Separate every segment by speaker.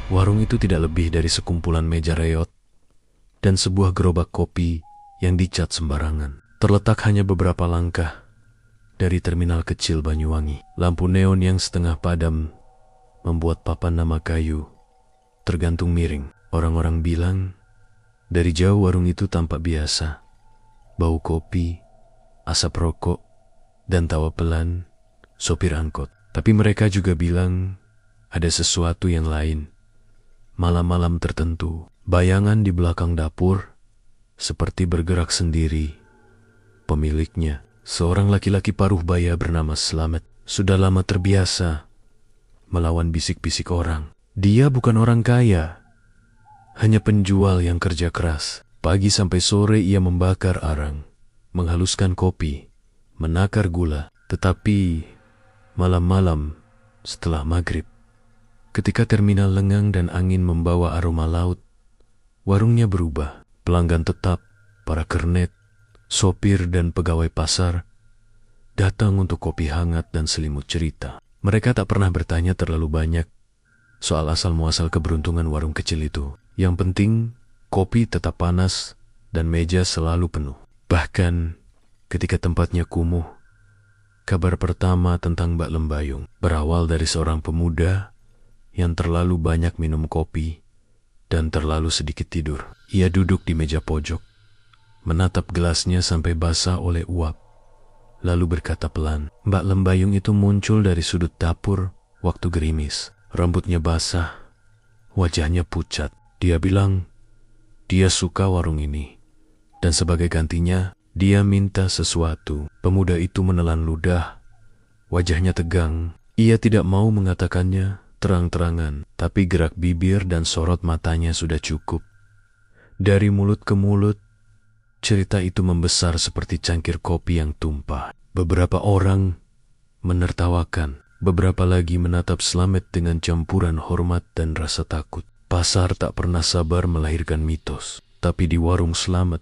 Speaker 1: Warung itu tidak lebih dari sekumpulan meja reot dan sebuah gerobak kopi yang dicat sembarangan. Terletak hanya beberapa langkah dari terminal kecil Banyuwangi. Lampu neon yang setengah padam membuat papan nama kayu tergantung miring. Orang-orang bilang dari jauh warung itu tampak biasa. Bau kopi, asap rokok, dan tawa pelan sopir angkot. Tapi mereka juga bilang ada sesuatu yang lain. Malam-malam tertentu, bayangan di belakang dapur seperti bergerak sendiri. Pemiliknya, seorang laki-laki paruh baya bernama Slamet, sudah lama terbiasa melawan bisik-bisik orang. Dia bukan orang kaya, hanya penjual yang kerja keras. Pagi sampai sore ia membakar arang, menghaluskan kopi, menakar gula. Tetapi malam-malam setelah maghrib, ketika terminal lengang dan angin membawa aroma laut, warungnya berubah. Pelanggan tetap, para kernet, sopir dan pegawai pasar datang untuk kopi hangat dan selimut cerita. Mereka tak pernah bertanya terlalu banyak soal asal-muasal keberuntungan warung kecil itu. Yang penting, kopi tetap panas dan meja selalu penuh. Bahkan ketika tempatnya kumuh, kabar pertama tentang Mbak Lembayung berawal dari seorang pemuda yang terlalu banyak minum kopi dan terlalu sedikit tidur. Ia duduk di meja pojok, menatap gelasnya sampai basah oleh uap, lalu berkata pelan. Mbak Lembayung itu muncul dari sudut dapur waktu gerimis. Rambutnya basah, wajahnya pucat. Dia bilang dia suka warung ini, dan sebagai gantinya dia minta sesuatu. Pemuda itu menelan ludah, wajahnya tegang. Ia tidak mau mengatakannya terang-terangan, tapi gerak bibir dan sorot matanya sudah cukup. Dari mulut ke mulut, cerita itu membesar seperti cangkir kopi yang tumpah. Beberapa orang menertawakan, beberapa lagi menatap Slamet dengan campuran hormat dan rasa takut. Pasar tak pernah sabar melahirkan mitos, tapi di warung Slamet,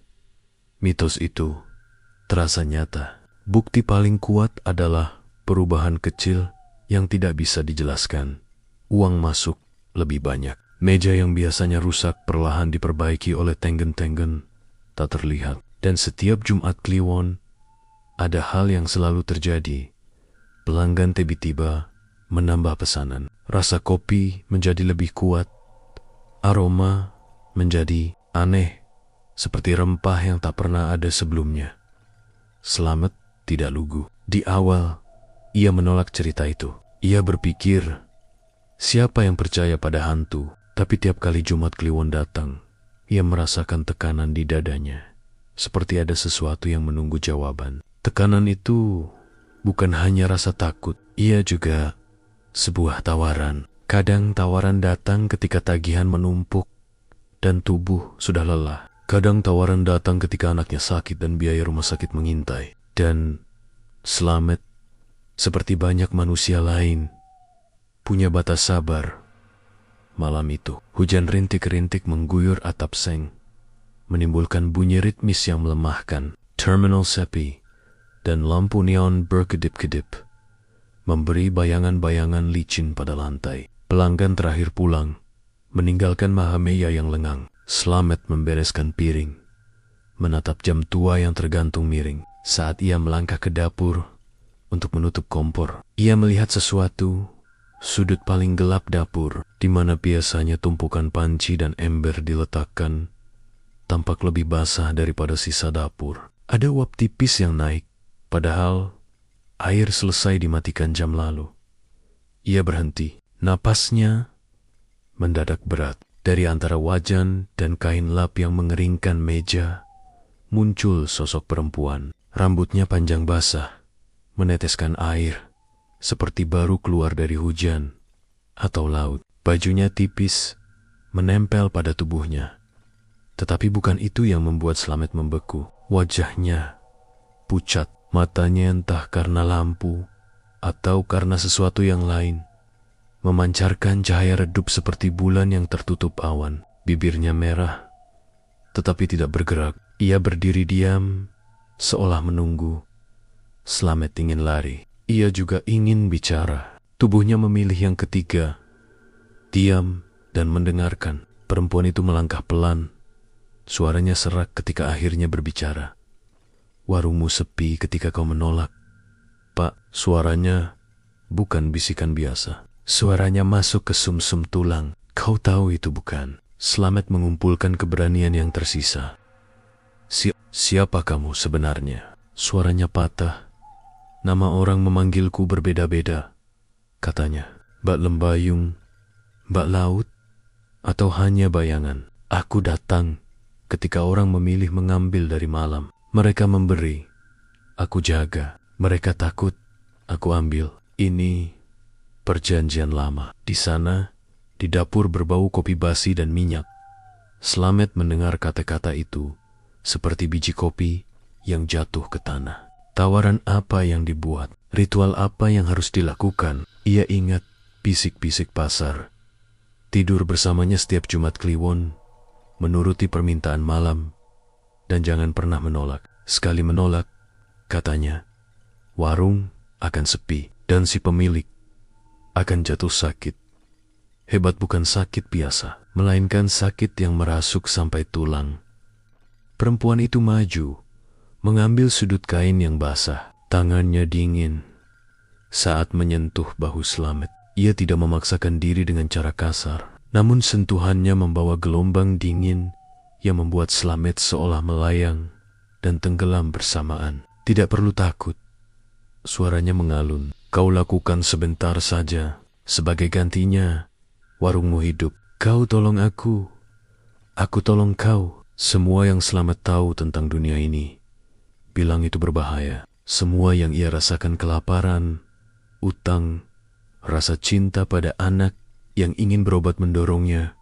Speaker 1: mitos itu terasa nyata. Bukti paling kuat adalah perubahan kecil yang tidak bisa dijelaskan. Uang masuk lebih banyak. Meja yang biasanya rusak perlahan diperbaiki oleh tenggen-tenggen tak terlihat. Dan setiap Jumat Kliwon, ada hal yang selalu terjadi. Pelanggan tiba-tiba menambah pesanan. Rasa kopi menjadi lebih kuat. Aroma menjadi aneh, seperti rempah yang tak pernah ada sebelumnya. Slamet tidak lugu. Di awal, ia menolak cerita itu. Ia berpikir, siapa yang percaya pada hantu? Tapi tiap kali Jumat Kliwon datang, ia merasakan tekanan di dadanya, seperti ada sesuatu yang menunggu jawaban. Tekanan itu bukan hanya rasa takut, ia juga sebuah tawaran. Kadang tawaran datang ketika tagihan menumpuk dan tubuh sudah lelah. Kadang tawaran datang ketika anaknya sakit dan biaya rumah sakit mengintai. Dan Slamet, seperti banyak manusia lain, punya batas sabar. Malam itu, hujan rintik-rintik mengguyur atap seng, menimbulkan bunyi ritmis yang melemahkan. Terminal sepi dan lampu neon berkedip-kedip, memberi bayangan-bayangan licin pada lantai. Pelanggan terakhir pulang, meninggalkan Mahameya yang lengang. Slamet membereskan piring, menatap jam tua yang tergantung miring. Saat ia melangkah ke dapur untuk menutup kompor, ia melihat sesuatu. Sudut paling gelap dapur, di mana biasanya tumpukan panci dan ember diletakkan, tampak lebih basah daripada sisa dapur. Ada uap tipis yang naik, padahal air selesai dimatikan jam lalu. Ia berhenti. Napasnya mendadak berat. Dari antara wajan dan kain lap yang mengeringkan meja, muncul sosok perempuan. Rambutnya panjang basah, meneteskan air, seperti baru keluar dari hujan atau laut. Bajunya tipis, menempel pada tubuhnya. Tetapi bukan itu yang membuat Slamet membeku. Wajahnya pucat, matanya entah karena lampu atau karena sesuatu yang lain, memancarkan cahaya redup seperti bulan yang tertutup awan. Bibirnya merah, tetapi tidak bergerak. Ia berdiri diam, seolah menunggu. Slamet ingin lari. Ia juga ingin bicara. Tubuhnya memilih yang ketiga. Diam dan mendengarkan. Perempuan itu melangkah pelan. Suaranya serak ketika akhirnya berbicara. "Warungmu sepi ketika kau menolak." "Pak," suaranya bukan bisikan biasa. Suaranya masuk ke sumsum tulang. "Kau tahu itu bukan?" Slamet mengumpulkan keberanian yang tersisa. Siapa kamu sebenarnya?" Suaranya patah. "Nama orang memanggilku berbeda-beda," katanya. "Mbak Lembayung, Mbak Laut, atau hanya bayangan?" "Aku datang ketika orang memilih mengambil dari malam. Mereka memberi, aku jaga. Mereka takut, aku ambil. Ini perjanjian lama." Di sana, di dapur berbau kopi basi dan minyak. Slamet mendengar kata-kata itu seperti biji kopi yang jatuh ke tanah. Tawaran apa yang dibuat? Ritual apa yang harus dilakukan? Ia ingat bisik-bisik pasar. Tidur bersamanya setiap Jumat Kliwon, menuruti permintaan malam, dan jangan pernah menolak. Sekali menolak, katanya, warung akan sepi dan si pemilik akan jatuh sakit. Hebat bukan sakit biasa, melainkan sakit yang merasuk sampai tulang. Perempuan itu maju, mengambil sudut kain yang basah. Tangannya dingin saat menyentuh bahu Slamet. Ia tidak memaksakan diri dengan cara kasar, namun sentuhannya membawa gelombang dingin yang membuat Slamet seolah melayang dan tenggelam bersamaan. "Tidak perlu takut," suaranya mengalun. "Kau lakukan sebentar saja. Sebagai gantinya, warungmu hidup. Kau tolong aku tolong kau." Semua yang Slamet tahu tentang dunia ini bilang itu berbahaya. Semua yang ia rasakan, kelaparan, utang, rasa cinta pada anak yang ingin berobat, mendorongnya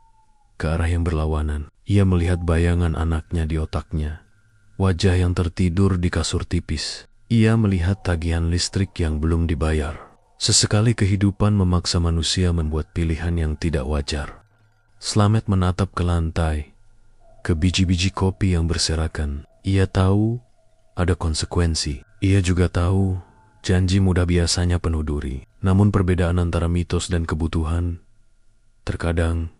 Speaker 1: ke arah yang berlawanan. Ia melihat bayangan anaknya di otaknya, wajah yang tertidur di kasur tipis. Ia melihat tagihan listrik yang belum dibayar. Sesekali kehidupan memaksa manusia membuat pilihan yang tidak wajar. Slamet menatap ke lantai, ke biji-biji kopi yang berserakan. Ia tahu ada konsekuensi. Ia juga tahu janji mudah biasanya penuh duri. Namun perbedaan antara mitos dan kebutuhan terkadang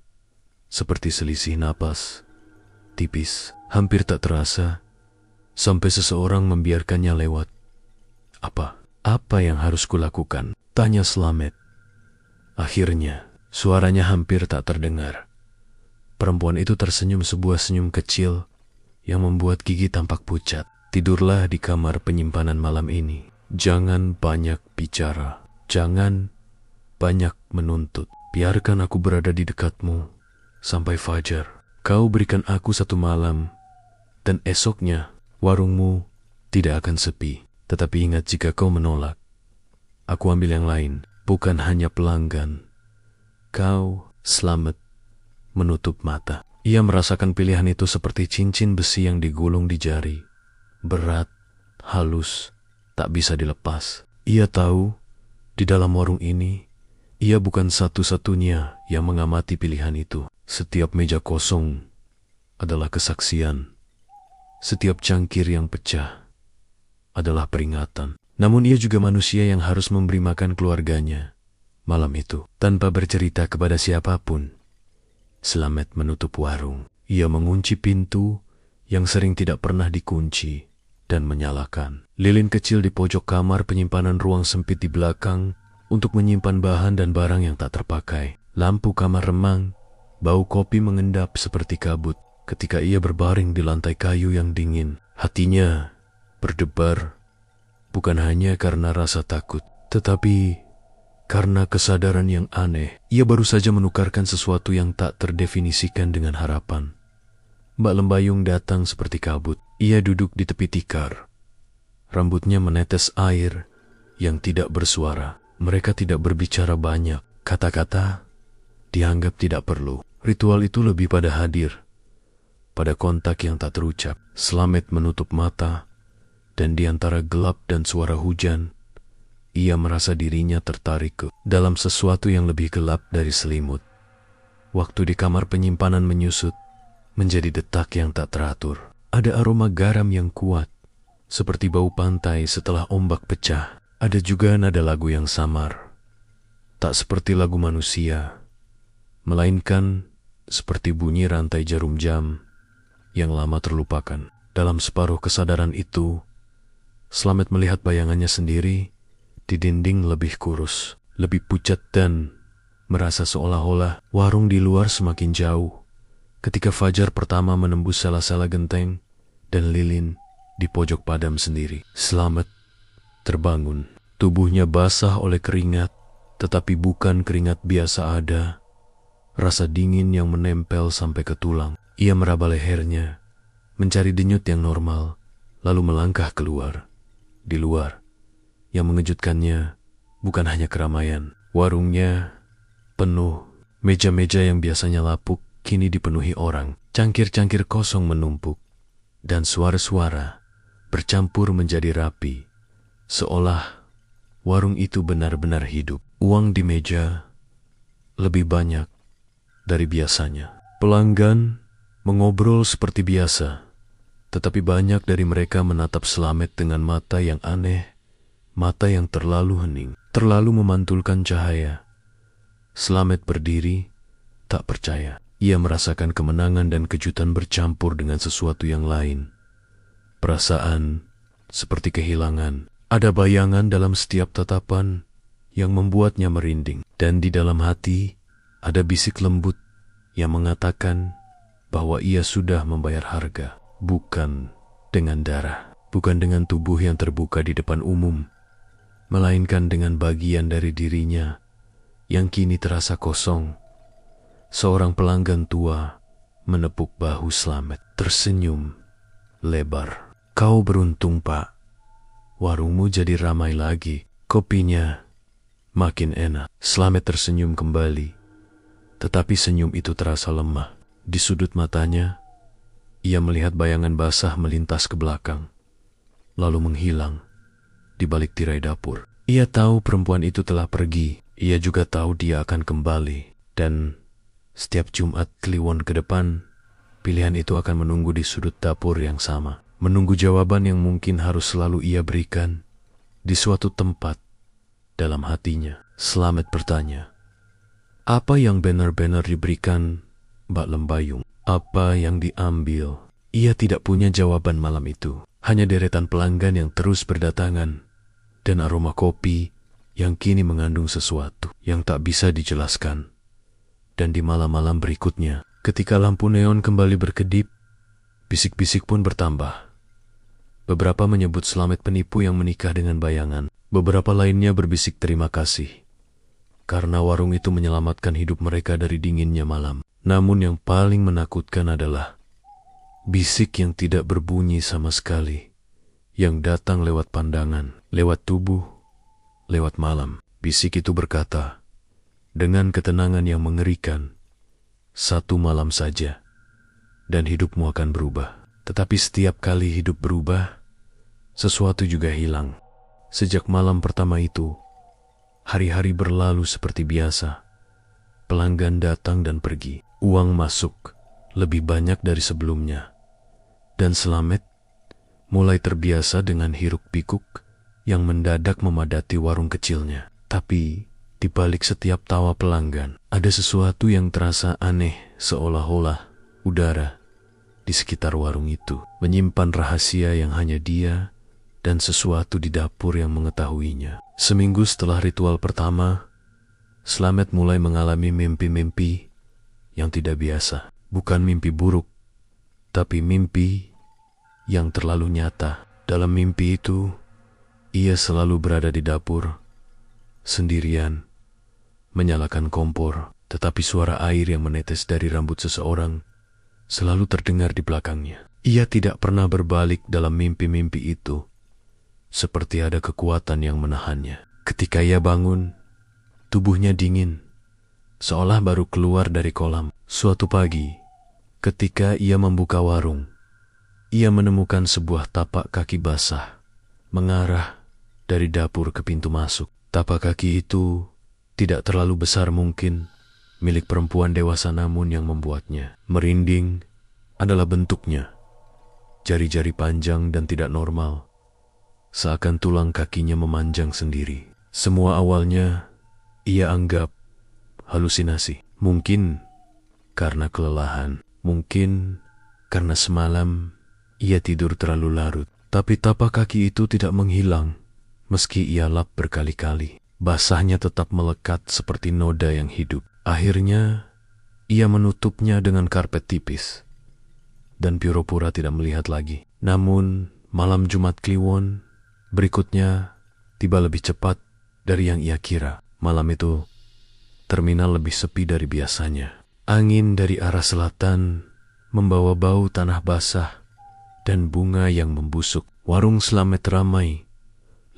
Speaker 1: seperti selisih napas, tipis, hampir tak terasa, sampai seseorang membiarkannya lewat. Apa yang harus kulakukan?" tanya Slamet. Akhirnya, suaranya hampir tak terdengar. Perempuan itu tersenyum sebuah senyum kecil yang membuat gigi tampak pucat. "Tidurlah di kamar penyimpanan malam ini. Jangan banyak bicara. Jangan banyak menuntut. Biarkan aku berada di dekatmu sampai fajar. Kau berikan aku 1 malam, dan esoknya warungmu tidak akan sepi. Tetapi ingat, jika kau menolak, aku ambil yang lain, bukan hanya pelanggan." "Kau..." Slamet menutup mata. Ia merasakan pilihan itu seperti cincin besi yang digulung di jari. Berat, halus, tak bisa dilepas. Ia tahu, di dalam warung ini, ia bukan satu-satunya yang mengamati pilihan itu. Setiap meja kosong adalah kesaksian. Setiap cangkir yang pecah adalah peringatan. Namun ia juga manusia yang harus memberi makan keluarganya. Malam itu, tanpa bercerita kepada siapapun, Slamet menutup warung. Ia mengunci pintu yang sering tidak pernah dikunci dan menyalakan lilin kecil di pojok kamar penyimpanan, ruang sempit di belakang untuk menyimpan bahan dan barang yang tak terpakai. Lampu kamar remang, bau kopi mengendap seperti kabut ketika ia berbaring di lantai kayu yang dingin. Hatinya berdebar, bukan hanya karena rasa takut, tetapi karena kesadaran yang aneh. Ia baru saja menukarkan sesuatu yang tak terdefinisikan dengan harapan. Mbak Lembayung datang seperti kabut. Ia duduk di tepi tikar. Rambutnya menetes air yang tidak bersuara. Mereka tidak berbicara banyak. Kata-kata dianggap tidak perlu. Ritual itu lebih pada hadir, pada kontak yang tak terucap. Slamet menutup mata, dan di antara gelap dan suara hujan, ia merasa dirinya tertarik ke dalam sesuatu yang lebih gelap dari selimut. Waktu di kamar penyimpanan menyusut menjadi detak yang tak teratur. Ada aroma garam yang kuat, seperti bau pantai setelah ombak pecah. Ada juga nada lagu yang samar, tak seperti lagu manusia, melainkan seperti bunyi rantai jarum jam yang lama terlupakan. Dalam separuh kesadaran itu, Slamet melihat bayangannya sendiri di dinding lebih kurus, lebih pucat dan merasa seolah-olah warung di luar semakin jauh. Ketika fajar pertama menembus sela-sela genteng dan lilin di pojok padam sendiri, Slamet terbangun. Tubuhnya basah oleh keringat, tetapi bukan keringat biasa ada. Rasa dingin yang menempel sampai ke tulang. Ia meraba lehernya, mencari denyut yang normal, lalu melangkah keluar. Di luar, yang mengejutkannya bukan hanya keramaian. Warungnya penuh. Meja-meja yang biasanya lapuk kini dipenuhi orang. Cangkir-cangkir kosong menumpuk, dan suara-suara bercampur menjadi rapi, seolah warung itu benar-benar hidup. Uang di meja lebih banyak dari biasanya. Pelanggan mengobrol seperti biasa, tetapi banyak dari mereka menatap Slamet dengan mata yang aneh, mata yang terlalu hening, terlalu memantulkan cahaya. Slamet berdiri, tak percaya. Ia merasakan kemenangan dan kejutan bercampur dengan sesuatu yang lain. Perasaan seperti kehilangan. Ada bayangan dalam setiap tatapan yang membuatnya merinding. Dan di dalam hati ada bisik lembut yang mengatakan bahwa ia sudah membayar harga. Bukan dengan darah, bukan dengan tubuh yang terbuka di depan umum, melainkan dengan bagian dari dirinya yang kini terasa kosong. Seorang pelanggan tua menepuk bahu Slamet, tersenyum lebar. "Kau beruntung, Pak. Warungmu jadi ramai lagi. Kopinya makin enak." Slamet tersenyum kembali, tetapi senyum itu terasa lemah. Di sudut matanya, ia melihat bayangan basah melintas ke belakang, lalu menghilang di balik tirai dapur. Ia tahu perempuan itu telah pergi. Ia juga tahu dia akan kembali. Dan setiap Jumat Kliwon ke depan, pilihan itu akan menunggu di sudut dapur yang sama. Menunggu jawaban yang mungkin harus selalu ia berikan di suatu tempat dalam hatinya. Slamet bertanya, apa yang benar-benar diberikan Mbak Lembayung? Apa yang diambil? Ia tidak punya jawaban malam itu. Hanya deretan pelanggan yang terus berdatangan dan aroma kopi yang kini mengandung sesuatu yang tak bisa dijelaskan. Dan di malam-malam berikutnya, ketika lampu neon kembali berkedip, bisik-bisik pun bertambah. Beberapa menyebut Slamet penipu yang menikah dengan bayangan. Beberapa lainnya berbisik terima kasih, karena warung itu menyelamatkan hidup mereka dari dinginnya malam. Namun yang paling menakutkan adalah bisik yang tidak berbunyi sama sekali, yang datang lewat pandangan, lewat tubuh, lewat malam. Bisik itu berkata, dengan ketenangan yang mengerikan, "Satu malam saja, dan hidupmu akan berubah." Tetapi setiap kali hidup berubah, sesuatu juga hilang. Sejak malam pertama itu, hari-hari berlalu seperti biasa. Pelanggan datang dan pergi. Uang masuk lebih banyak dari sebelumnya. Dan Slamet mulai terbiasa dengan hiruk-pikuk yang mendadak memadati warung kecilnya. Tapi di balik setiap tawa pelanggan, ada sesuatu yang terasa aneh, seolah-olah udara di sekitar warung itu menyimpan rahasia yang hanya dia dan sesuatu di dapur yang mengetahuinya. Seminggu setelah ritual pertama, Slamet mulai mengalami mimpi-mimpi yang tidak biasa. Bukan mimpi buruk, tapi mimpi yang terlalu nyata. Dalam mimpi itu, ia selalu berada di dapur, sendirian, menyalakan kompor, tetapi suara air yang menetes dari rambut seseorang selalu terdengar di belakangnya. Ia tidak pernah berbalik dalam mimpi-mimpi itu, seperti ada kekuatan yang menahannya. Ketika ia bangun, tubuhnya dingin, seolah baru keluar dari kolam. Suatu pagi, ketika ia membuka warung, ia menemukan sebuah tapak kaki basah mengarah dari dapur ke pintu masuk. Tapak kaki itu tidak terlalu besar mungkin, milik perempuan dewasa, namun yang membuatnya merinding adalah bentuknya. Jari-jari panjang dan tidak normal, seakan tulang kakinya memanjang sendiri. Semua awalnya ia anggap halusinasi. Mungkin karena kelelahan, mungkin karena semalam ia tidur terlalu larut. Tapi tapak kaki itu tidak menghilang, meski ia lap berkali-kali. Basahnya tetap melekat seperti noda yang hidup. Akhirnya, ia menutupnya dengan karpet tipis, dan pura-pura tidak melihat lagi. Namun, malam Jumat Kliwon berikutnya tiba lebih cepat dari yang ia kira. Malam itu, terminal lebih sepi dari biasanya. Angin dari arah selatan membawa bau tanah basah dan bunga yang membusuk. Warung Slamet ramai,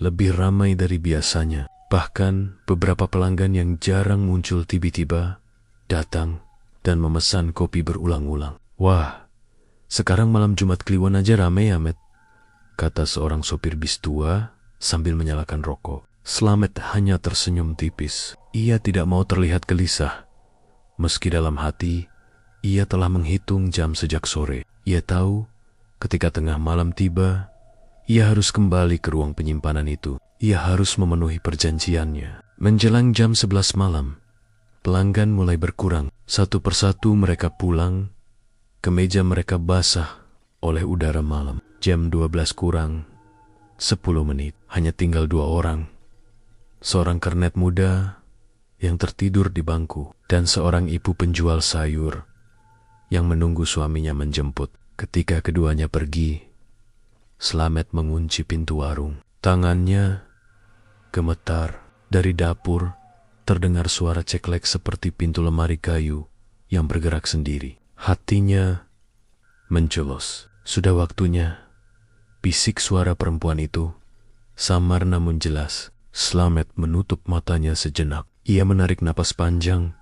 Speaker 1: lebih ramai dari biasanya. Bahkan beberapa pelanggan yang jarang muncul tiba-tiba datang dan memesan kopi berulang-ulang. Wah, sekarang malam Jumat Kliwon aja ramai ya, Met, kata seorang sopir bis tua sambil menyalakan rokok. Slamet hanya tersenyum tipis. Ia tidak mau terlihat gelisah. Meski dalam hati, ia telah menghitung jam sejak sore. Ia tahu ketika tengah malam tiba, ia harus kembali ke ruang penyimpanan itu. Ia harus memenuhi perjanjiannya. Menjelang jam 11 malam, pelanggan mulai berkurang. Satu persatu mereka pulang, kemeja mereka basah oleh udara malam. Jam 12 kurang 10 menit, hanya tinggal 2 orang. Seorang kernet muda yang tertidur di bangku, dan seorang ibu penjual sayur yang menunggu suaminya menjemput. Ketika keduanya pergi, Slamet mengunci pintu warung. Tangannya gemetar. Dari dapur terdengar suara ceklek seperti pintu lemari kayu yang bergerak sendiri. Hatinya mencelos. Sudah waktunya, bisik suara perempuan itu, samar namun jelas. Slamet menutup matanya sejenak. Ia menarik napas panjang,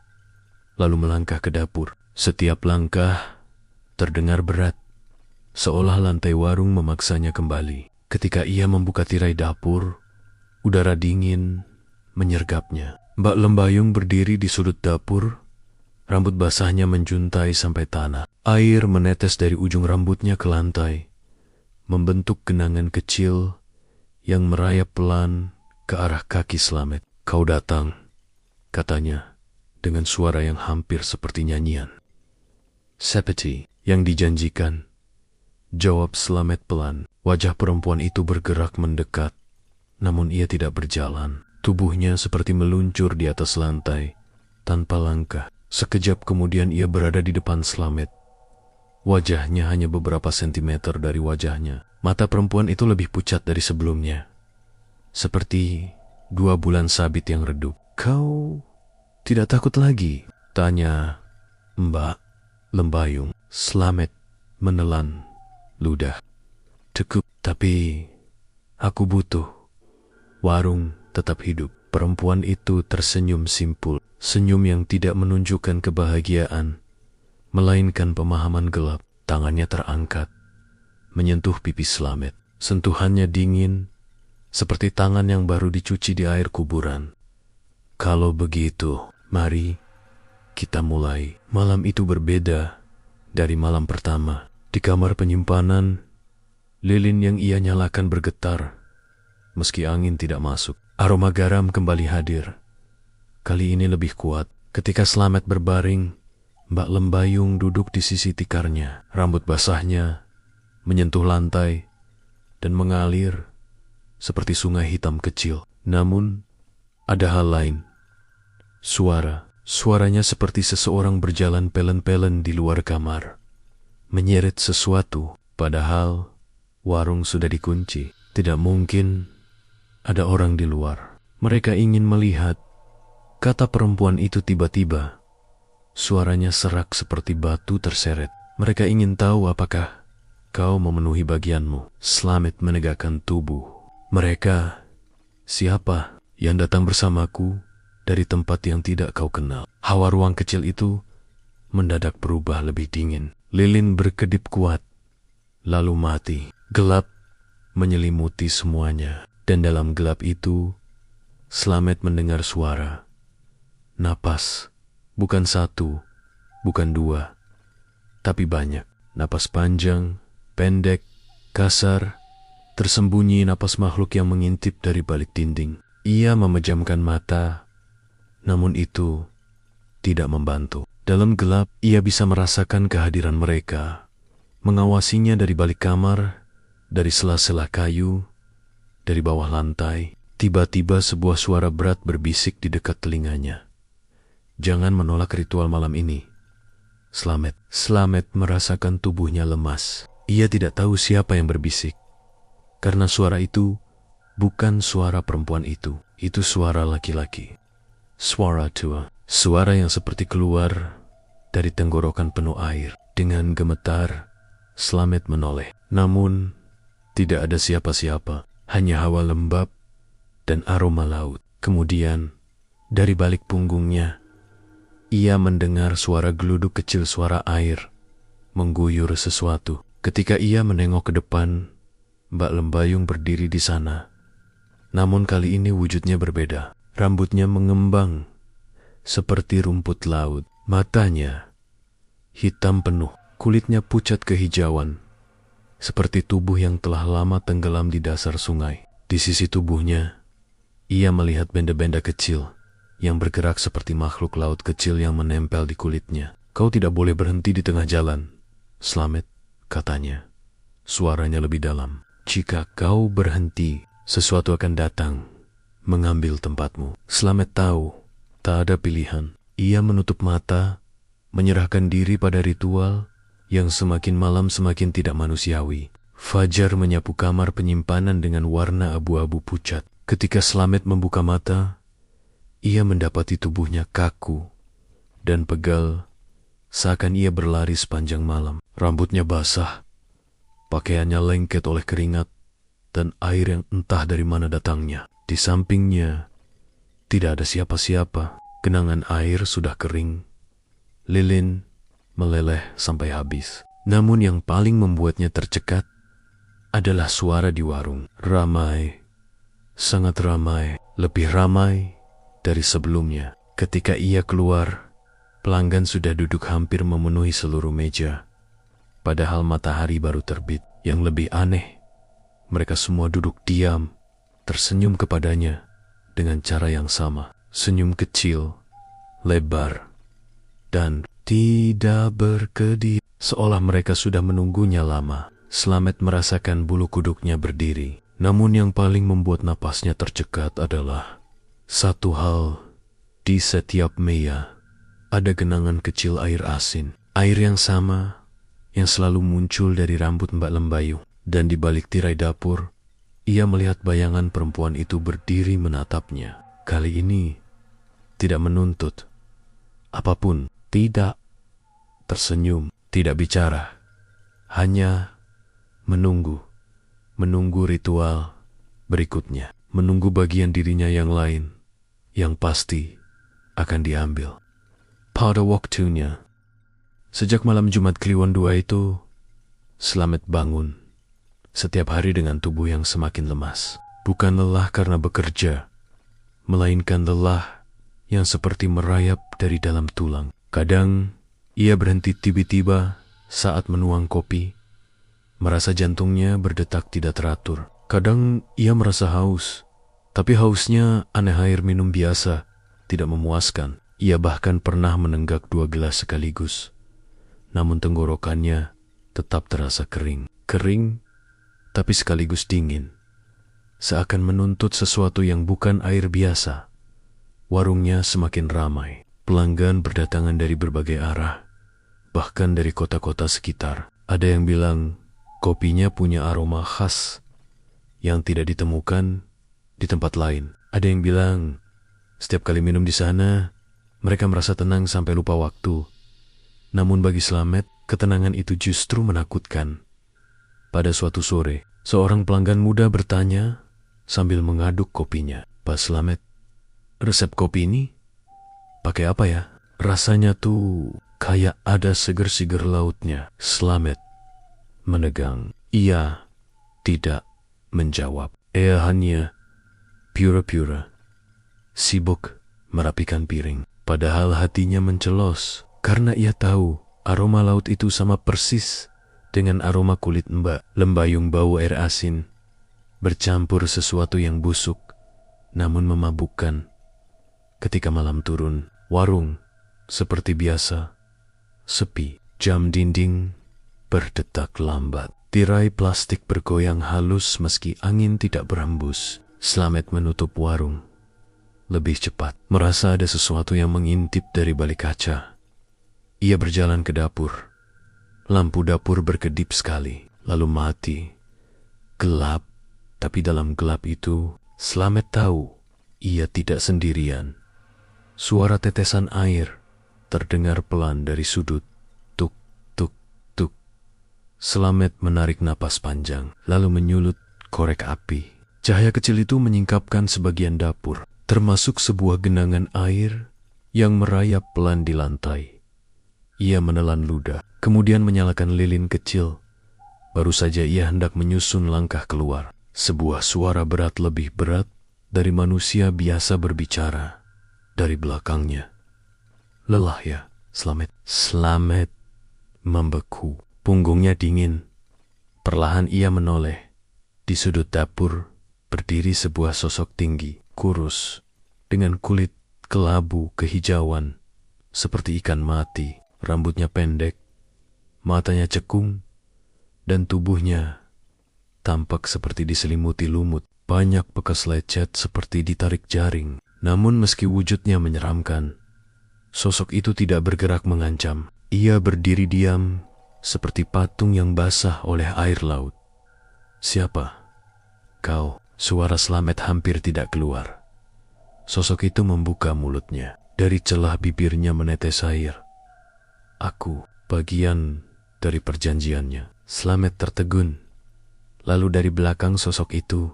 Speaker 1: lalu melangkah ke dapur. Setiap langkah terdengar berat, seolah lantai warung memaksanya kembali. Ketika ia membuka tirai dapur, udara dingin menyergapnya. Mbak Lembayung berdiri di sudut dapur, rambut basahnya menjuntai sampai tanah. Air menetes dari ujung rambutnya ke lantai, membentuk genangan kecil yang merayap pelan ke arah kaki Slamet. Kau datang, katanya dengan suara yang hampir seperti nyanyian. Seperti yang dijanjikan, jawab Slamet pelan. Wajah perempuan itu bergerak mendekat, namun ia tidak berjalan. Tubuhnya seperti meluncur di atas lantai, tanpa langkah. Sekejap kemudian ia berada di depan Slamet. Wajahnya hanya beberapa sentimeter dari wajahnya. Mata perempuan itu lebih pucat dari sebelumnya, seperti 2 bulan sabit yang redup. Kau tidak takut lagi? Tanya Mbak Lembayung. Slamet menelan ludah. Cukup, tapi aku butuh. Warung tetap hidup. Perempuan itu tersenyum simpul, senyum yang tidak menunjukkan kebahagiaan, melainkan pemahaman gelap. Tangannya terangkat, menyentuh pipi Slamet. Sentuhannya dingin, seperti tangan yang baru dicuci di air kuburan. Kalau begitu, mari kita mulai. Malam itu berbeda dari malam pertama. Di kamar penyimpanan, lilin yang ia nyalakan bergetar, meski angin tidak masuk. Aroma garam kembali hadir. Kali ini lebih kuat. Ketika Slamet berbaring, Mbak Lembayung duduk di sisi tikarnya. Rambut basahnya menyentuh lantai dan mengalir seperti sungai hitam kecil. Namun, ada hal lain. Suaranya seperti seseorang berjalan pelen-pelen di luar kamar, menyeret sesuatu, padahal warung sudah dikunci. Tidak mungkin ada orang di luar. Mereka ingin melihat, kata perempuan itu tiba-tiba. Suaranya serak seperti batu terseret. Mereka ingin tahu apakah kau memenuhi bagianmu. Slamet menegakkan tubuh. Mereka, siapa yang datang bersamaku dari tempat yang tidak kau kenal? Hawa ruang kecil itu mendadak berubah lebih dingin. Lilin berkedip kuat, lalu mati. Gelap menyelimuti semuanya. Dan dalam gelap itu, Slamet mendengar suara. Napas, bukan 1, bukan 2, tapi banyak. Napas panjang, pendek, kasar, tersembunyi napas makhluk yang mengintip dari balik dinding. Ia memejamkan mata, namun itu tidak membantu. Dalam gelap, ia bisa merasakan kehadiran mereka, mengawasinya dari balik kamar, dari sela-sela kayu, dari bawah lantai. Tiba-tiba sebuah suara berat berbisik di dekat telinganya. "Jangan menolak ritual malam ini, Slamet." Slamet merasakan tubuhnya lemas. Ia tidak tahu siapa yang berbisik, karena suara itu bukan suara perempuan itu. Itu suara laki-laki. Suara tua. Suara yang seperti keluar dari tenggorokan penuh air. Dengan gemetar, Slamet menoleh. Namun, tidak ada siapa-siapa. Hanya hawa lembab dan aroma laut. Kemudian, dari balik punggungnya, ia mendengar suara geluduk kecil, suara air mengguyur sesuatu. Ketika ia menengok ke depan, Mbak Lembayung berdiri di sana. Namun kali ini wujudnya berbeda. Rambutnya mengembang seperti rumput laut. Matanya hitam penuh, kulitnya pucat kehijauan, seperti tubuh yang telah lama tenggelam di dasar sungai. Di sisi tubuhnya, ia melihat benda-benda kecil yang bergerak seperti makhluk laut kecil yang menempel di kulitnya. "Kau tidak boleh berhenti di tengah jalan, Slamet," katanya. Suaranya lebih dalam. "Jika kau berhenti, sesuatu akan datang mengambil tempatmu." Slamet tahu tak ada pilihan. Ia menutup mata, menyerahkan diri pada ritual yang semakin malam semakin tidak manusiawi. Fajar menyapu kamar penyimpanan dengan warna abu-abu pucat. Ketika Slamet membuka mata, ia mendapati tubuhnya kaku dan pegal, seakan ia berlari sepanjang malam. Rambutnya basah, pakaiannya lengket oleh keringat dan air yang entah dari mana datangnya. Di sampingnya, tidak ada siapa-siapa. Genangan air sudah kering, lilin meleleh sampai habis. Namun yang paling membuatnya tercekat adalah suara di warung. Ramai, sangat ramai, lebih ramai dari sebelumnya. Ketika ia keluar, pelanggan sudah duduk hampir memenuhi seluruh meja. Padahal matahari baru terbit. Yang lebih aneh, mereka semua duduk diam, tersenyum kepadanya dengan cara yang sama. Senyum kecil, lebar, dan tidak berkedip, seolah mereka sudah menunggunya lama. Slamet merasakan bulu kuduknya berdiri. Namun yang paling membuat napasnya tercekat adalah satu hal. Di setiap meja ada genangan kecil air asin. Air yang sama yang selalu muncul dari rambut Mbak Lembayung. Dan di balik tirai dapur, ia melihat bayangan perempuan itu berdiri menatapnya. Kali ini tidak menuntut apapun, tidak tersenyum, tidak bicara, hanya menunggu ritual berikutnya, menunggu bagian dirinya yang lain, yang pasti akan diambil. Pada waktunya, sejak malam Jumat Kliwon II itu, Slamet bangun setiap hari dengan tubuh yang semakin lemas. Bukan lelah karena bekerja, melainkan lelah yang seperti merayap dari dalam tulang. Kadang ia berhenti tiba-tiba saat menuang kopi, merasa jantungnya berdetak tidak teratur. Kadang ia merasa haus, tapi hausnya aneh air minum biasa, tidak memuaskan. Ia bahkan pernah menenggak 2 gelas sekaligus. Namun tenggorokannya tetap terasa kering. Kering, tapi sekaligus dingin. Seakan menuntut sesuatu yang bukan air biasa. Warungnya semakin ramai. Pelanggan berdatangan dari berbagai arah, bahkan dari kota-kota sekitar. Ada yang bilang kopinya punya aroma khas yang tidak ditemukan di tempat lain. Ada yang bilang setiap kali minum di sana, mereka merasa tenang sampai lupa waktu. Namun bagi Slamet, ketenangan itu justru menakutkan. Pada suatu sore, seorang pelanggan muda bertanya sambil mengaduk kopinya, "Pak Slamet, resep kopi ini pakai apa ya? Rasanya tuh kayak ada seger-seger lautnya." Slamet menegang. Ia tidak menjawab. Ia hanya pura-pura sibuk merapikan piring. Padahal hatinya mencelos karena ia tahu aroma laut itu sama persis dengan aroma kulit Mbak Lembayung. Bau air asin bercampur sesuatu yang busuk namun memabukkan. Ketika malam turun, warung Seperti biasa, sepi. Jam dinding berdetak lambat. Tirai plastik bergoyang halus meski angin tidak berhembus. Slamet menutup warung lebih cepat. Merasa ada sesuatu yang mengintip dari balik kaca. Ia berjalan ke dapur. Lampu dapur berkedip sekali, lalu mati. Gelap, tapi dalam gelap itu, Slamet tahu ia tidak sendirian. Suara tetesan air terdengar pelan dari sudut. Tuk, tuk, tuk. Slamet menarik napas panjang, lalu menyulut korek api. Cahaya kecil itu menyingkapkan sebagian dapur, termasuk sebuah genangan air yang merayap pelan di lantai. Ia menelan ludah, kemudian menyalakan lilin kecil. Baru saja ia hendak menyusun langkah keluar. Sebuah suara berat lebih berat dari manusia biasa berbicara dari belakangnya. Lelah ya, Slamet. Slamet membeku. Punggungnya dingin. Perlahan ia menoleh. Di sudut dapur berdiri sebuah sosok tinggi, kurus, dengan kulit kelabu kehijauan, seperti ikan mati. Rambutnya pendek, matanya cekung, dan tubuhnya tampak seperti diselimuti lumut. Banyak bekas lecet seperti ditarik jaring. Namun meski wujudnya menyeramkan, sosok itu tidak bergerak mengancam. Ia berdiri diam, seperti patung yang basah oleh air laut. Siapa? Kau. Suara Slamet hampir tidak keluar. Sosok itu membuka mulutnya. Dari celah bibirnya menetes air. Aku, bagian dari perjanjiannya. Slamet tertegun. Lalu dari belakang sosok itu,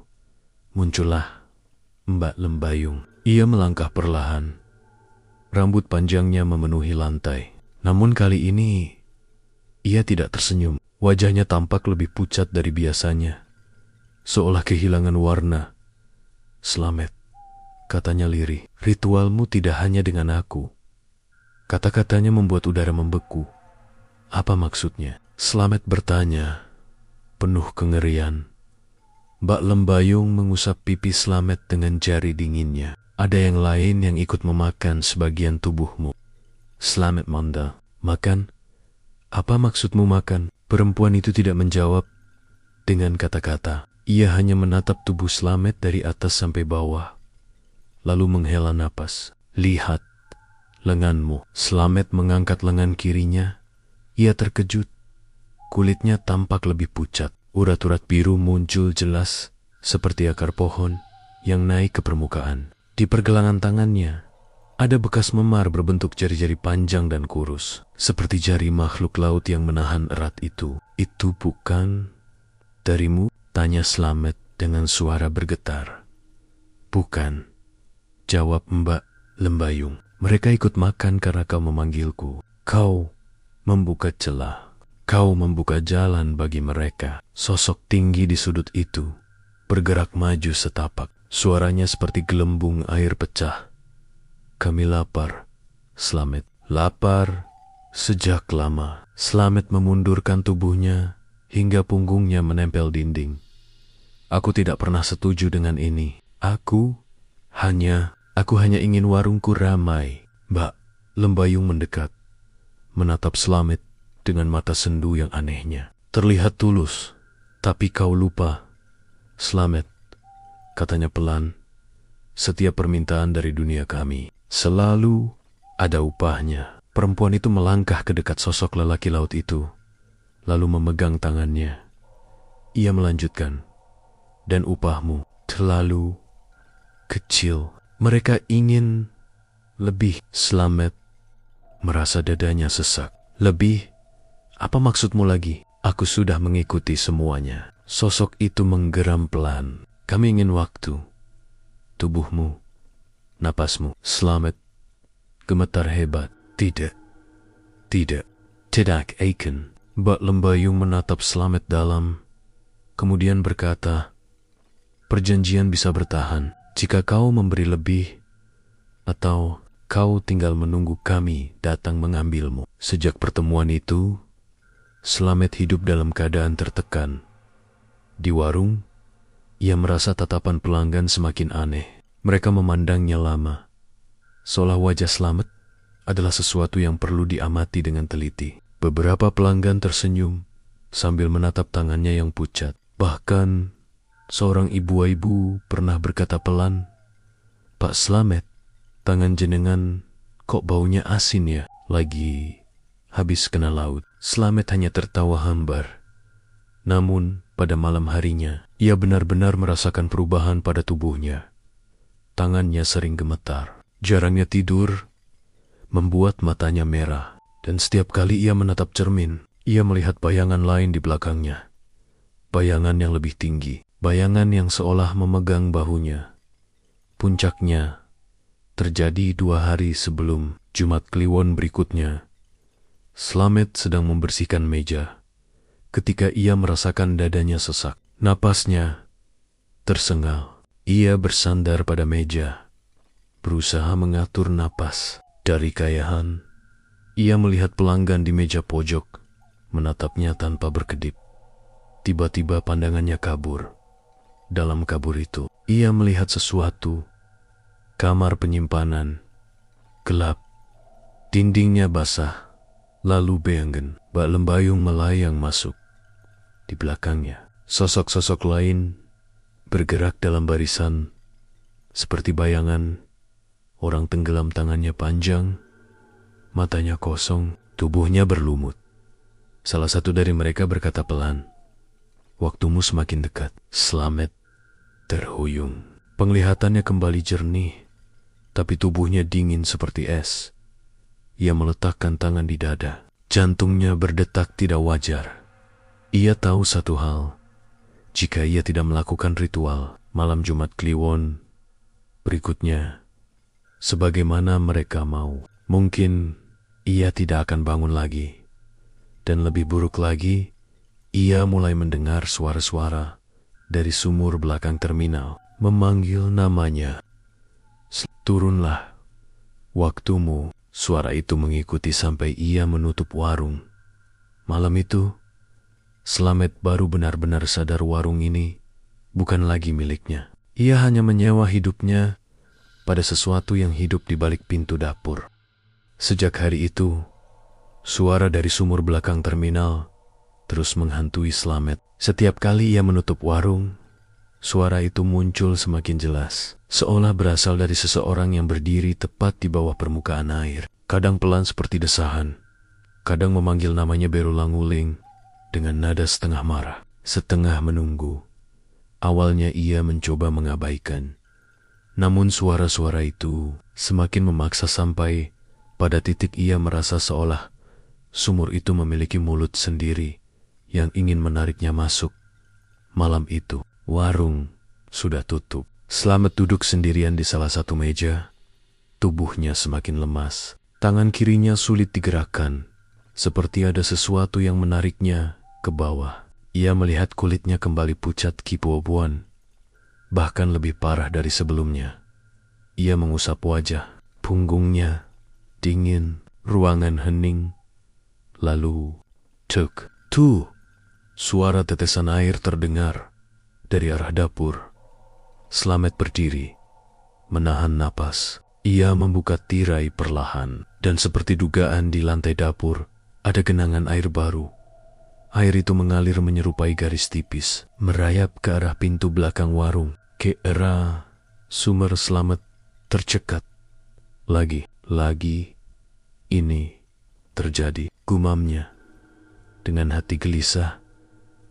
Speaker 1: muncullah Mbak Lembayung. Ia melangkah perlahan. Rambut panjangnya memenuhi lantai. Namun kali ini, ia tidak tersenyum. Wajahnya tampak lebih pucat dari biasanya, seolah kehilangan warna. Slamet, katanya lirih, ritualmu tidak hanya dengan aku. Kata-katanya membuat udara membeku. Apa maksudnya? Slamet bertanya, penuh kengerian. Mbak Lembayung mengusap pipi Slamet dengan jari dinginnya. Ada yang lain yang ikut memakan sebagian tubuhmu. Slamet mondal. Makan? Apa maksudmu makan? Perempuan itu tidak menjawab dengan kata-kata. Ia hanya menatap tubuh Slamet dari atas sampai bawah, lalu menghela napas. Lihat lenganmu. Slamet mengangkat lengan kirinya. Ia terkejut. Kulitnya tampak lebih pucat. Urat-urat biru muncul jelas seperti akar pohon yang naik ke permukaan. Di pergelangan tangannya ada bekas memar berbentuk jari-jari panjang dan kurus, seperti jari makhluk laut yang menahan erat itu. Itu bukan darimu? Tanya Slamet dengan suara bergetar. Bukan, jawab Mbak Lembayung. Mereka ikut makan karena kau memanggilku. Kau membuka celah. Kau membuka jalan bagi mereka. Sosok tinggi di sudut itu bergerak maju setapak. Suaranya seperti gelembung air pecah. Kami lapar, Slamet. Lapar sejak lama. Slamet memundurkan tubuhnya hingga punggungnya menempel dinding. Aku tidak pernah setuju dengan ini. Aku hanya ingin warungku ramai. Mbak Lembayung mendekat, menatap Slamet dengan mata sendu yang anehnya. Terlihat tulus, tapi kau lupa, Slamet, katanya pelan. Setiap permintaan dari dunia kami selalu ada upahnya. Perempuan itu melangkah ke dekat sosok lelaki laut itu, lalu memegang tangannya. Ia melanjutkan, dan upahmu terlalu kecil. Mereka ingin lebih. Slamet merasa dadanya sesak. Lebih? Apa maksudmu lagi? Aku sudah mengikuti semuanya. Sosok itu menggeram pelan. Kami ingin waktu. Tubuhmu, napasmu. Slamet gemetar hebat. Tidak. Tidak Aiken. Mbak Lembayung menatap Slamet dalam, kemudian berkata, perjanjian bisa bertahan jika kau memberi lebih, atau kau tinggal menunggu kami datang mengambilmu. Sejak pertemuan itu, Slamet hidup dalam keadaan tertekan. Di warung, ia merasa tatapan pelanggan semakin aneh. Mereka memandangnya lama, seolah wajah Slamet adalah sesuatu yang perlu diamati dengan teliti. Beberapa pelanggan tersenyum sambil menatap tangannya yang pucat. Bahkan seorang ibu-ibu pernah berkata pelan, "Pak Slamet, tangan jenengan kok baunya asin ya? Lagi habis kena laut." Slamet hanya tertawa hambar. Namun pada malam harinya, ia benar-benar merasakan perubahan pada tubuhnya. Tangannya sering gemetar. Jarangnya tidur membuat matanya merah. Dan setiap kali ia menatap cermin, ia melihat bayangan lain di belakangnya. Bayangan yang lebih tinggi. Bayangan yang seolah memegang bahunya. Puncaknya terjadi 2 hari sebelum Jumat Kliwon berikutnya. Slamet sedang membersihkan meja ketika ia merasakan dadanya sesak. Napasnya tersengal. Ia bersandar pada meja, berusaha mengatur napas. Dari kayahan, ia melihat pelanggan di meja pojok, menatapnya tanpa berkedip. Tiba-tiba pandangannya kabur. Dalam kabur itu, ia melihat sesuatu. Kamar penyimpanan, gelap, dindingnya basah, lalu beanggen, bak lembayung melayang masuk. Di belakangnya, sosok-sosok lain bergerak dalam barisan, seperti bayangan. Orang tenggelam, tangannya panjang, matanya kosong, tubuhnya berlumut. Salah satu dari mereka berkata pelan, "Waktumu semakin dekat." Slamet terhuyung. Penglihatannya kembali jernih, tapi tubuhnya dingin seperti es. Ia meletakkan tangan di dada. Jantungnya berdetak tidak wajar. Ia tahu satu hal. Jika ia tidak melakukan ritual malam Jumat Kliwon berikutnya, sebagaimana mereka mau, mungkin ia tidak akan bangun lagi. Dan lebih buruk lagi, ia mulai mendengar suara-suara dari sumur belakang terminal memanggil namanya. "Turunlah, waktumu." Suara itu mengikuti sampai ia menutup warung. Malam itu, Slamet baru benar-benar sadar warung ini bukan lagi miliknya. Ia hanya menyewa hidupnya pada sesuatu yang hidup di balik pintu dapur. Sejak hari itu, suara dari sumur belakang terminal terus menghantui Slamet. Setiap kali ia menutup warung, suara itu muncul semakin jelas, seolah berasal dari seseorang yang berdiri tepat di bawah permukaan air. Kadang pelan seperti desahan, kadang memanggil namanya berulang-ulang dengan nada setengah marah, setengah menunggu. Awalnya ia mencoba mengabaikan, namun suara-suara itu semakin memaksa sampai pada titik ia merasa seolah sumur itu memiliki mulut sendiri yang ingin menariknya masuk. Malam itu, warung sudah tutup. Slamet duduk sendirian di salah satu meja. Tubuhnya semakin lemas. Tangan kirinya sulit digerakkan, seperti ada sesuatu yang menariknya ke bawah. Ia melihat kulitnya kembali pucat kipu-obuan, bahkan lebih parah dari sebelumnya. Ia mengusap wajah, punggungnya dingin, ruangan hening. Lalu, tuk, tuh, suara tetesan air terdengar dari arah dapur. Slamet berdiri, menahan napas. Ia membuka tirai perlahan, dan seperti dugaan di lantai dapur, ada genangan air baru. Air itu mengalir menyerupai garis tipis, merayap ke arah pintu belakang warung. Ke arah sumber. Slamet tercekat. Lagi, ini terjadi, gumamnya. Dengan hati gelisah,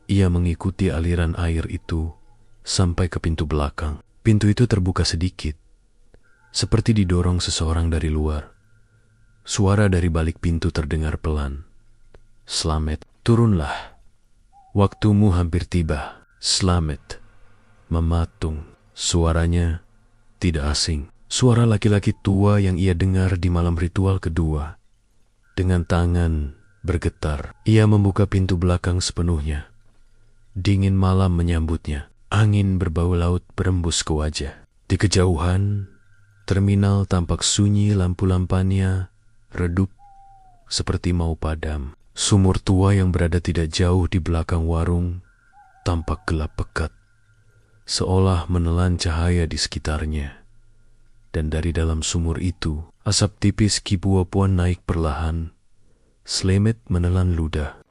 Speaker 1: ia mengikuti aliran air itu sampai ke pintu belakang. Pintu itu terbuka sedikit, seperti didorong seseorang dari luar. Suara dari balik pintu terdengar pelan. "Slamet, turunlah. Waktumu hampir tiba." Slamet mematung. Suaranya tidak asing. Suara laki-laki tua yang ia dengar di malam ritual kedua. Dengan tangan bergetar, ia membuka pintu belakang sepenuhnya. Dingin malam menyambutnya. Angin berbau laut berembus ke wajah. Di kejauhan, terminal tampak sunyi, lampu-lampanya redup seperti mau padam. Sumur tua yang berada tidak jauh di belakang warung tampak gelap pekat, seolah menelan cahaya di sekitarnya. Dan dari dalam sumur itu, Asap tipis Kibuopuan naik perlahan. Slamet menelan ludah.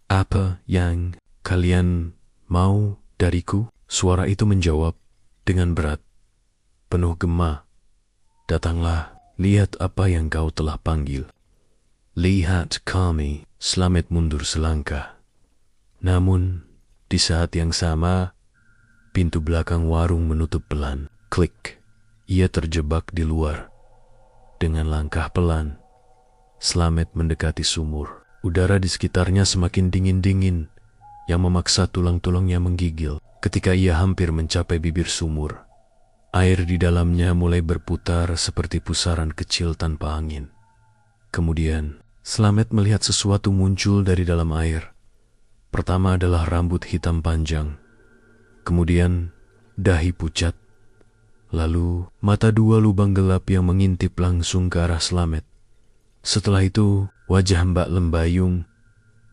Speaker 1: "Apa yang kalian mau dariku?" Suara itu menjawab dengan berat, penuh gema. "Datanglah, lihat apa yang kau telah panggil." "Lihat kami." Slamet mundur selangkah. Namun, di saat yang sama, pintu belakang warung menutup pelan. Klik. Ia terjebak di luar. Dengan langkah pelan, Slamet mendekati sumur. Udara di sekitarnya semakin dingin-dingin, yang memaksa tulang-tulangnya menggigil. Ketika ia hampir mencapai bibir sumur, air di dalamnya mulai berputar seperti pusaran kecil tanpa angin. Kemudian, Slamet melihat sesuatu muncul dari dalam air. Pertama adalah rambut hitam panjang, kemudian dahi pucat, lalu mata dua lubang gelap yang mengintip langsung ke arah Slamet. Setelah itu, wajah Mbak Lembayung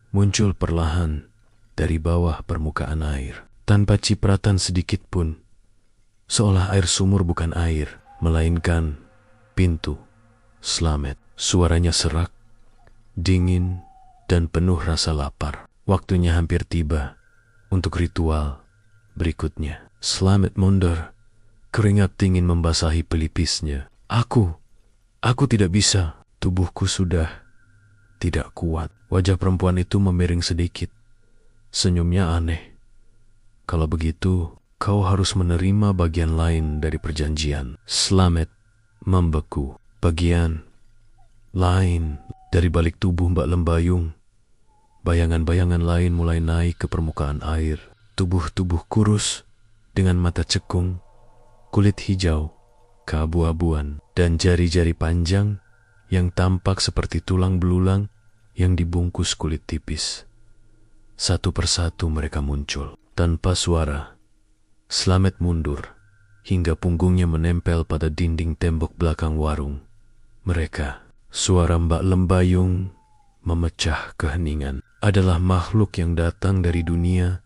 Speaker 1: muncul perlahan dari bawah permukaan air, tanpa cipratan sedikit pun, seolah air sumur bukan air, melainkan pintu. Slamet, suaranya serak, dingin, dan penuh rasa lapar. Waktunya hampir tiba untuk ritual berikutnya. Slamet mundur, keringat dingin membasahi pelipisnya. Aku tidak bisa. Tubuhku sudah tidak kuat. Wajah perempuan itu memiring sedikit. Senyumnya aneh. "Kalau begitu, kau harus menerima bagian lain dari perjanjian." Slamet membeku. Bagian lain. Dari balik tubuh Mbak Lembayung, bayangan-bayangan lain mulai naik ke permukaan air. Tubuh-tubuh kurus dengan mata cekung, kulit hijau, keabu-abuan, dan jari-jari panjang yang tampak seperti tulang belulang yang dibungkus kulit tipis. Satu persatu mereka muncul. Tanpa suara, Slamet mundur hingga punggungnya menempel pada dinding tembok belakang warung. Mereka, suara Mbak Lembayung memecah keheningan, adalah makhluk yang datang dari dunia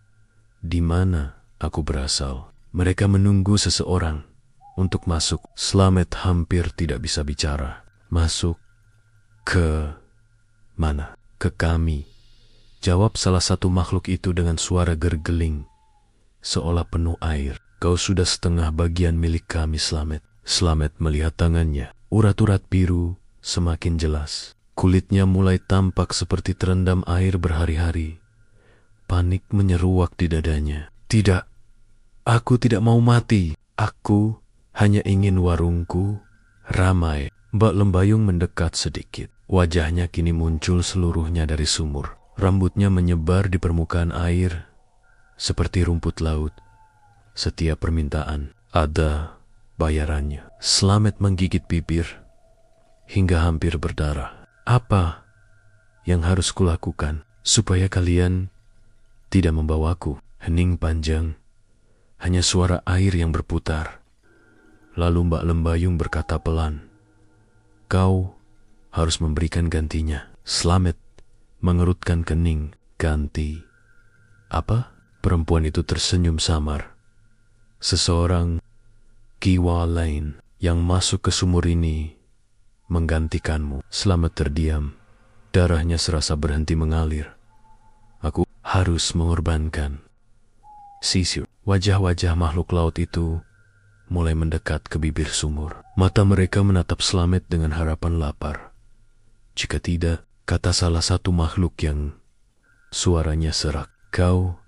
Speaker 1: di mana aku berasal. Mereka menunggu seseorang untuk masuk. Slamet hampir tidak bisa bicara. "Masuk ke mana?" "Ke kami," jawab salah satu makhluk itu dengan suara gergeling, seolah penuh air. "Kau sudah setengah bagian milik kami, Slamet." Slamet melihat tangannya. Urat-urat biru semakin jelas. Kulitnya mulai tampak seperti terendam air berhari-hari. Panik menyeruak di dadanya. "Tidak, aku tidak mau mati. Aku hanya ingin warungku ramai." Mbak Lembayung mendekat sedikit. Wajahnya kini muncul seluruhnya dari sumur. Rambutnya menyebar di permukaan air seperti rumput laut. Setiap permintaan ada bayarannya. Slamet menggigit bibir hingga hampir berdarah. "Apa yang harus kulakukan supaya kalian tidak membawaku?" Hening panjang, hanya suara air yang berputar. Lalu Mbak Lembayung berkata pelan, "Kau harus memberikan gantinya." Slamet mengerutkan kening. "Ganti apa?" Perempuan itu tersenyum samar. "Seseorang Kiwa lain yang masuk ke sumur ini menggantikanmu." Slamet terdiam. Darahnya serasa berhenti mengalir. "Aku harus mengorbankan." Sisir. Wajah-wajah makhluk laut itu mulai mendekat ke bibir sumur. Mata mereka menatap Slamet dengan harapan lapar. "Jika tidak," kata salah satu makhluk yang suaranya serak, "kau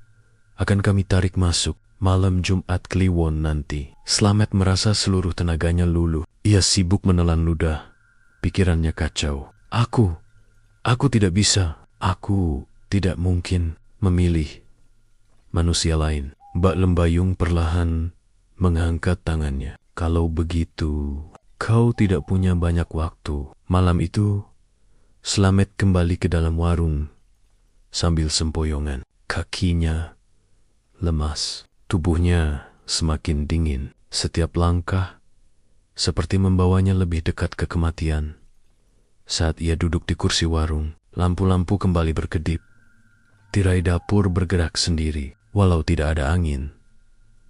Speaker 1: akan kami tarik masuk malam Jumat Kliwon nanti." Slamet merasa seluruh tenaganya luluh. Ia sibuk menelan ludah. Pikirannya kacau. Aku tidak bisa. Aku tidak mungkin memilih manusia lain." Mbak Lembayung perlahan mengangkat tangannya. "Kalau begitu, kau tidak punya banyak waktu." Malam itu, Slamet kembali ke dalam warung sambil sempoyongan. Kakinya lemas, tubuhnya semakin dingin. Setiap langkah seperti membawanya lebih dekat ke kematian. Saat ia duduk di kursi warung, lampu-lampu kembali berkedip. Tirai dapur bergerak sendiri, walau tidak ada angin.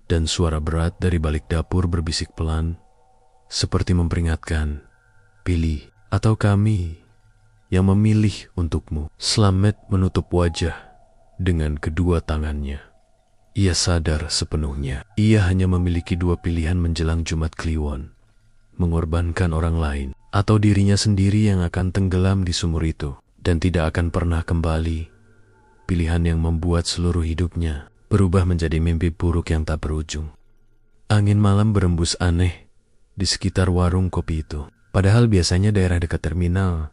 Speaker 1: Dan suara berat dari balik dapur berbisik pelan, seperti memperingatkan, pilih, atau kami yang memilih untukmu. Slamet menutup wajah dengan kedua tangannya. Ia sadar sepenuhnya. Ia hanya memiliki dua pilihan menjelang Jumat Kliwon. Mengorbankan orang lain, atau dirinya sendiri yang akan tenggelam di sumur itu, dan tidak akan pernah kembali. Pilihan yang membuat seluruh hidupnya berubah menjadi mimpi buruk yang tak berujung. Angin malam berembus aneh di sekitar warung kopi itu. Padahal biasanya daerah dekat terminal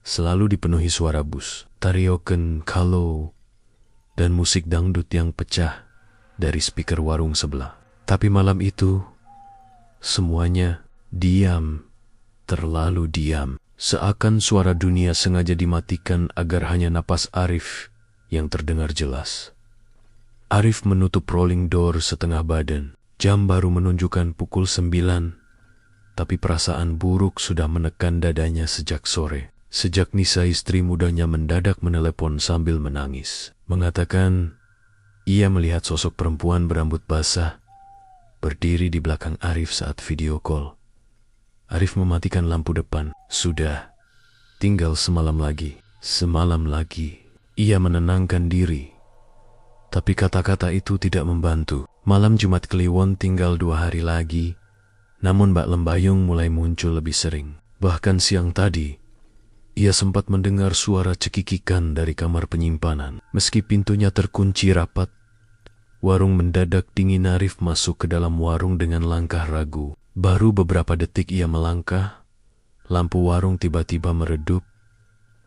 Speaker 1: selalu dipenuhi suara bus, tarioken, kalau, dan musik dangdut yang pecah dari speaker warung sebelah. Tapi malam itu, semuanya diam, terlalu diam. Seakan suara dunia sengaja dimatikan agar hanya napas Arif yang terdengar jelas. Arif menutup rolling door setengah badan. Jam baru menunjukkan pukul 9, tapi perasaan buruk sudah menekan dadanya sejak sore. Sejak Nisa istri mudanya mendadak menelepon sambil menangis. Mengatakan ia melihat sosok perempuan berambut basah berdiri di belakang Arif saat video call. Arif mematikan lampu depan. Sudah, tinggal semalam lagi. Semalam lagi. Ia menenangkan diri. Tapi kata-kata itu tidak membantu. Malam Jumat Kliwon tinggal 2 hari lagi. Namun Mbak Lembayung mulai muncul lebih sering. Bahkan siang tadi, ia sempat mendengar suara cekikikan dari kamar penyimpanan. Meski pintunya terkunci rapat, warung mendadak dingin. Arif masuk ke dalam warung dengan langkah ragu. Baru beberapa detik ia melangkah, lampu warung tiba-tiba meredup,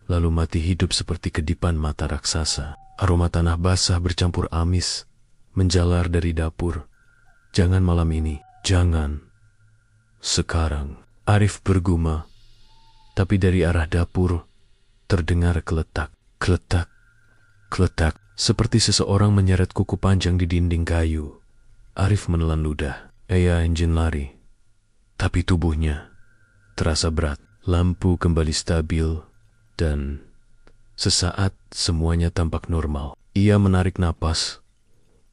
Speaker 1: lalu mati hidup seperti kedipan mata raksasa. Aroma tanah basah bercampur amis menjalar dari dapur. Jangan malam ini, jangan. Sekarang, Arif berguma, tapi dari arah dapur terdengar keletak, keletak, keletak, seperti seseorang menyeret kuku panjang di dinding kayu. Arif menelan ludah. Engine lari. Tapi tubuhnya terasa berat. Lampu kembali stabil dan sesaat semuanya tampak normal. Ia menarik napas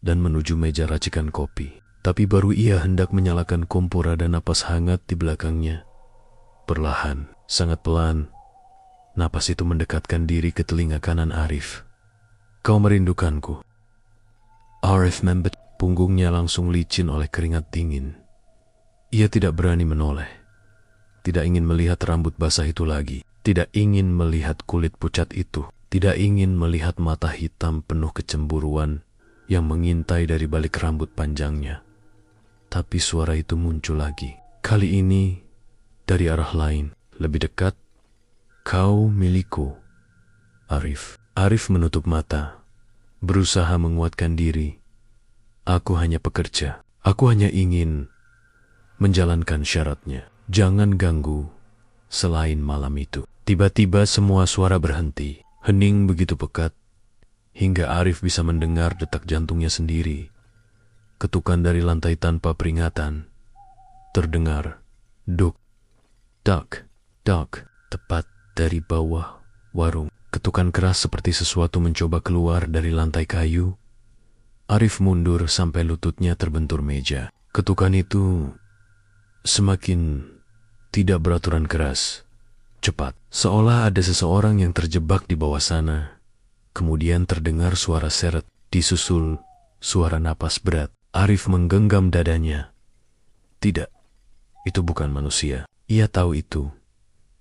Speaker 1: dan menuju meja racikan kopi. Tapi baru ia hendak menyalakan kompor, ada napas hangat di belakangnya. Perlahan, sangat pelan, napas itu mendekatkan diri ke telinga kanan Arif. Kau merindukanku. Arif membet, punggungnya langsung licin oleh keringat dingin. Ia tidak berani menoleh. Tidak ingin melihat rambut basah itu lagi. Tidak ingin melihat kulit pucat itu. Tidak ingin melihat mata hitam penuh kecemburuan yang mengintai dari balik rambut panjangnya. Tapi suara itu muncul lagi. Kali ini dari arah lain, lebih dekat. Kau milikku, Arif. Arif menutup mata, berusaha menguatkan diri. Aku hanya pekerja. Aku hanya ingin menjalankan syaratnya. Jangan ganggu selain malam itu. Tiba-tiba semua suara berhenti. Hening begitu pekat, hingga Arif bisa mendengar detak jantungnya sendiri. Ketukan dari lantai tanpa peringatan. Terdengar duk, dak, dak, tepat dari bawah warung. Ketukan keras seperti sesuatu mencoba keluar dari lantai kayu. Arif mundur sampai lututnya terbentur meja. Ketukan itu semakin tidak beraturan keras, cepat. Seolah ada seseorang yang terjebak di bawah sana. Kemudian terdengar suara seret, disusul suara napas berat. Arif menggenggam dadanya. Tidak, itu bukan manusia. Ia tahu itu.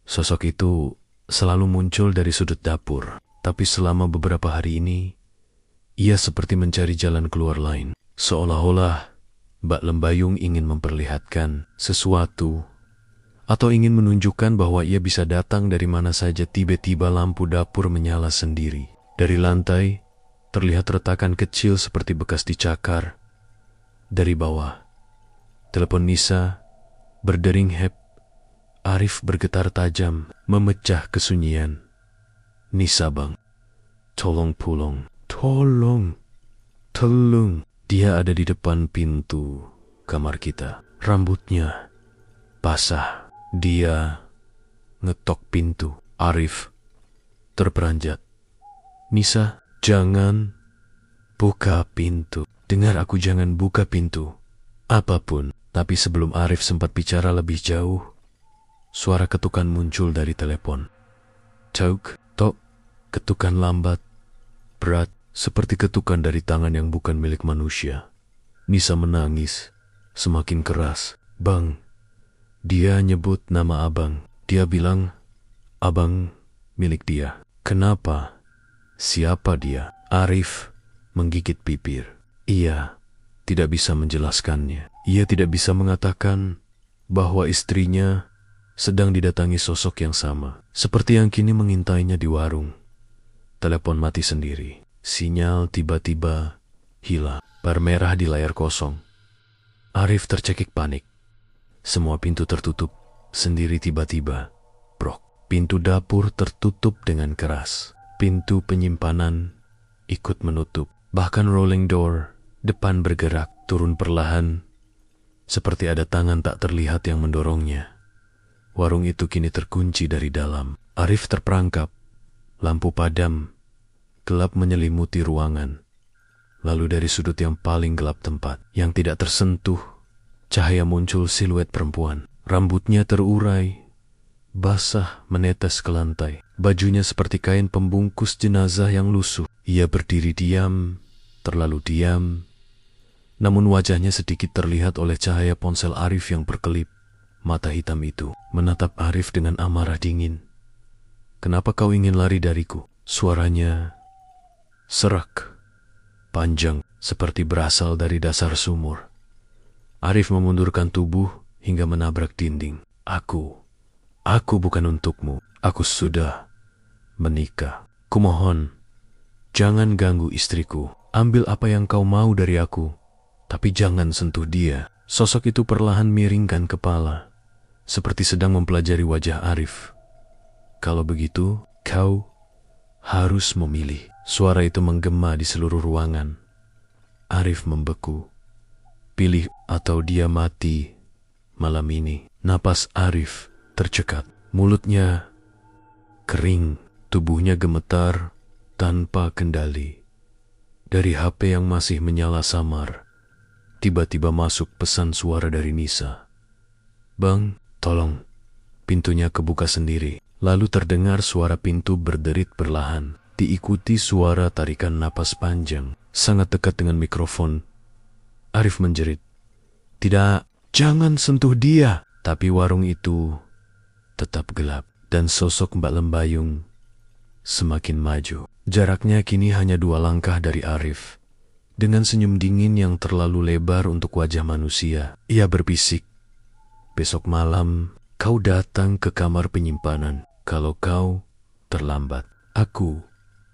Speaker 1: Sosok itu selalu muncul dari sudut dapur. Tapi selama beberapa hari ini, ia seperti mencari jalan keluar lain. Seolah-olah Mbak Lembayung ingin memperlihatkan sesuatu atau ingin menunjukkan bahwa ia bisa datang dari mana saja. Tiba-tiba lampu dapur menyala sendiri. Dari lantai, terlihat retakan kecil seperti bekas dicakar. Dari bawah, telepon Nisa berdering hep. Arif bergetar tajam, memecah kesunyian. Nisa bang, tolong pulang, tolong, tolong. Dia ada di depan pintu kamar kita. Rambutnya basah. Dia ngetok pintu. Arif terperanjat. Nisa, jangan buka pintu. Dengar aku, jangan buka pintu. Apapun. Tapi sebelum Arif sempat bicara lebih jauh, suara ketukan muncul dari telepon. Tok, tok, ketukan lambat, berat, seperti ketukan dari tangan yang bukan milik manusia. Nisa menangis, semakin keras. Bang, dia nyebut nama abang. Dia bilang, abang milik dia. Kenapa? Siapa dia? Arif menggigit bibir. Ia tidak bisa menjelaskannya. Ia tidak bisa mengatakan bahwa istrinya sedang didatangi sosok yang sama, seperti yang kini mengintainya di warung. Telepon mati sendiri. Sinyal tiba-tiba hilang. Bar merah di layar kosong. Arif tercekik panik. Semua pintu tertutup sendiri tiba-tiba. Brok. Pintu dapur tertutup dengan keras. Pintu penyimpanan ikut menutup. Bahkan rolling door depan bergerak turun perlahan, seperti ada tangan tak terlihat yang mendorongnya. Warung itu kini terkunci dari dalam. Arif terperangkap. Lampu padam. Gelap menyelimuti ruangan. Lalu dari sudut yang paling gelap tempat, yang tidak tersentuh, cahaya muncul siluet perempuan. Rambutnya terurai, basah menetes ke lantai. Bajunya seperti kain pembungkus jenazah yang lusuh. Ia berdiri diam, terlalu diam. Namun wajahnya sedikit terlihat oleh cahaya ponsel Arif yang berkelip. Mata hitam itu menatap Arif dengan amarah dingin. Kenapa kau ingin lari dariku? Suaranya serak, panjang, seperti berasal dari dasar sumur. Arif memundurkan tubuh hingga menabrak dinding. Aku bukan untukmu. Aku sudah menikah. Kumohon, jangan ganggu istriku. Ambil apa yang kau mau dari aku, tapi jangan sentuh dia. Sosok itu perlahan miringkan kepala, seperti sedang mempelajari wajah Arif. Kalau begitu, kau harus memilih. Suara itu menggema di seluruh ruangan. Arif membeku. Pilih atau dia mati malam ini. Napas Arif tercekat. Mulutnya kering. Tubuhnya gemetar tanpa kendali. Dari HP yang masih menyala samar, tiba-tiba masuk pesan suara dari Nisa. Bang, tolong. Pintunya kebuka sendiri. Lalu terdengar suara pintu berderit perlahan, diikuti suara tarikan napas panjang, sangat dekat dengan mikrofon. Arif menjerit, "Tidak, jangan sentuh dia." Tapi warung itu tetap gelap, dan sosok Mbak Lembayung semakin maju. Jaraknya kini hanya 2 langkah dari Arif. Dengan senyum dingin yang terlalu lebar untuk wajah manusia, ia berbisik, "Besok malam kau datang ke kamar penyimpanan. Kalau kau terlambat, aku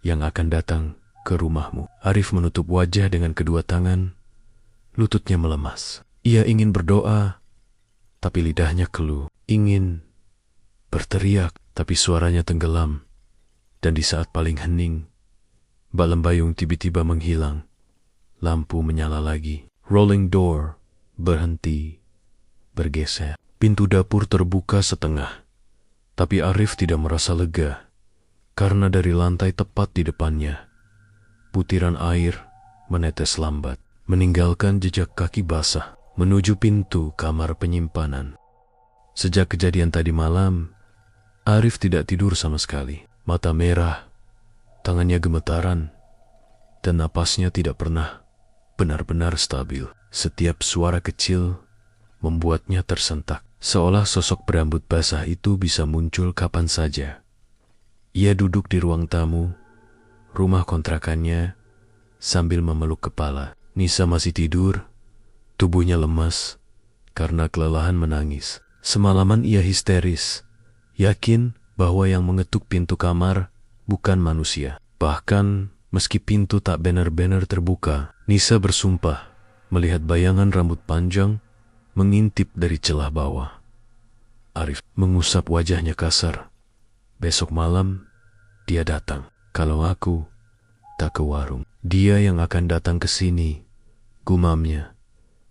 Speaker 1: yang akan datang ke rumahmu." Arif menutup wajah dengan kedua tangan. Lututnya melemas. Ia ingin berdoa, tapi lidahnya keluh. Ingin berteriak, tapi suaranya tenggelam. Dan di saat paling hening, Mbak Lembayung tiba-tiba menghilang. Lampu menyala lagi. Rolling door berhenti, bergeser. Pintu dapur terbuka setengah. Tapi Arif tidak merasa lega, karena dari lantai tepat di depannya, butiran air menetes lambat, meninggalkan jejak kaki basah, menuju pintu kamar penyimpanan. Sejak kejadian tadi malam, Arif tidak tidur sama sekali. Mata merah, tangannya gemetaran, dan napasnya tidak pernah benar-benar stabil. Setiap suara kecil membuatnya tersentak, seolah sosok berambut basah itu bisa muncul kapan saja. Ia duduk di ruang tamu, rumah kontrakannya, sambil memeluk kepala. Nisa masih tidur, tubuhnya lemas karena kelelahan menangis. Semalaman ia histeris, yakin bahwa yang mengetuk pintu kamar bukan manusia. Bahkan meski pintu tak benar-benar terbuka, Nisa bersumpah melihat bayangan rambut panjang mengintip dari celah bawah. Arif mengusap wajahnya kasar. Besok malam dia datang. Kalau aku tak ke warung, dia yang akan datang ke sini, gumamnya.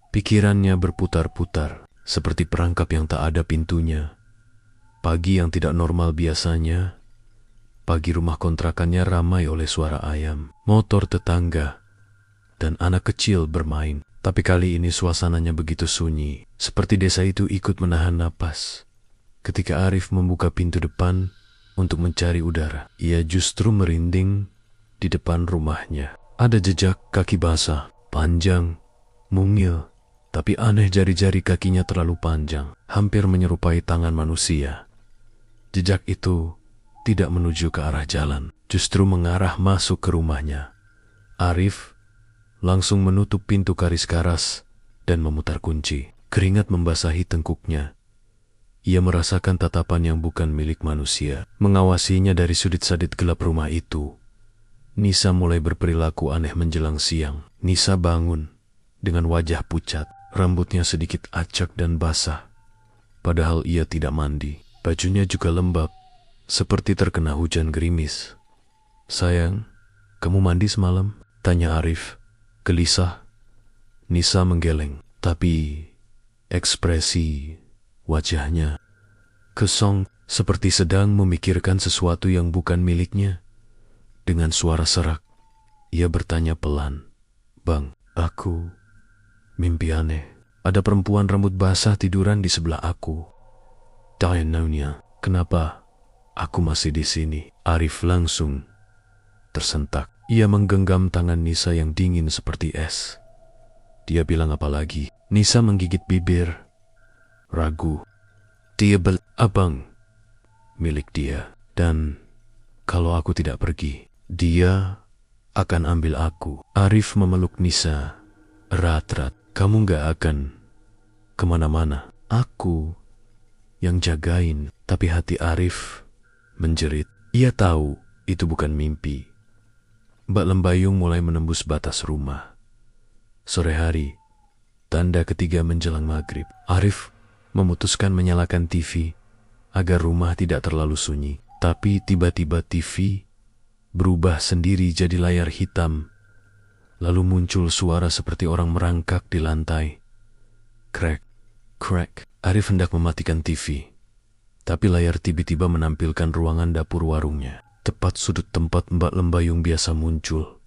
Speaker 1: Pikirannya berputar-putar seperti perangkap yang tak ada pintunya. Pagi yang tidak normal biasanya, pagi rumah kontrakannya ramai oleh suara ayam, motor tetangga, dan anak kecil bermain. Tapi kali ini suasananya begitu sunyi, seperti desa itu ikut menahan napas. Ketika Arif membuka pintu depan untuk mencari udara, ia justru merinding di depan rumahnya. Ada jejak kaki basah, panjang, mungil, tapi aneh jari-jari kakinya terlalu panjang, hampir menyerupai tangan manusia. Jejak itu tidak menuju ke arah jalan, justru mengarah masuk ke rumahnya. Arif langsung menutup pintu karis-karas dan memutar kunci. Keringat membasahi tengkuknya. Ia merasakan tatapan yang bukan milik manusia, mengawasinya dari sudut-sudut gelap rumah itu. Nisa mulai berperilaku aneh menjelang siang. Nisa bangun dengan wajah pucat, rambutnya sedikit acak dan basah. Padahal ia tidak mandi. Bajunya juga lembab, seperti terkena hujan gerimis. "Sayang, kamu mandi semalam?" tanya Arif, gelisah. Nisa menggeleng, tapi ekspresi wajahnya kosong, seperti sedang memikirkan sesuatu yang bukan miliknya. Dengan suara serak, ia bertanya pelan, "Bang, aku mimpi aneh. Ada perempuan rambut basah tiduran di sebelah aku. Dianonia, kenapa aku masih di sini?" Arif langsung tersentak. Ia menggenggam tangan Nisa yang dingin seperti es. Dia bilang apa lagi? Nisa menggigit bibir, ragu. Dia abang milik dia. Dan kalau aku tidak pergi, dia akan ambil aku. Arif memeluk Nisa erat-erat. "Kamu gak akan kemana-mana. Aku yang jagain." Tapi hati Arif menjerit. Ia tahu itu bukan mimpi. Mbak Lembayung mulai menembus batas rumah. Sore hari, tanda ketiga menjelang maghrib, Arif memutuskan menyalakan TV agar rumah tidak terlalu sunyi. Tapi tiba-tiba TV berubah sendiri jadi layar hitam. Lalu muncul suara seperti orang merangkak di lantai. Crack, crack. Arif hendak mematikan TV. Tapi layar tiba-tiba menampilkan ruangan dapur warungnya. Tepat sudut tempat Mbak Lembayung biasa muncul.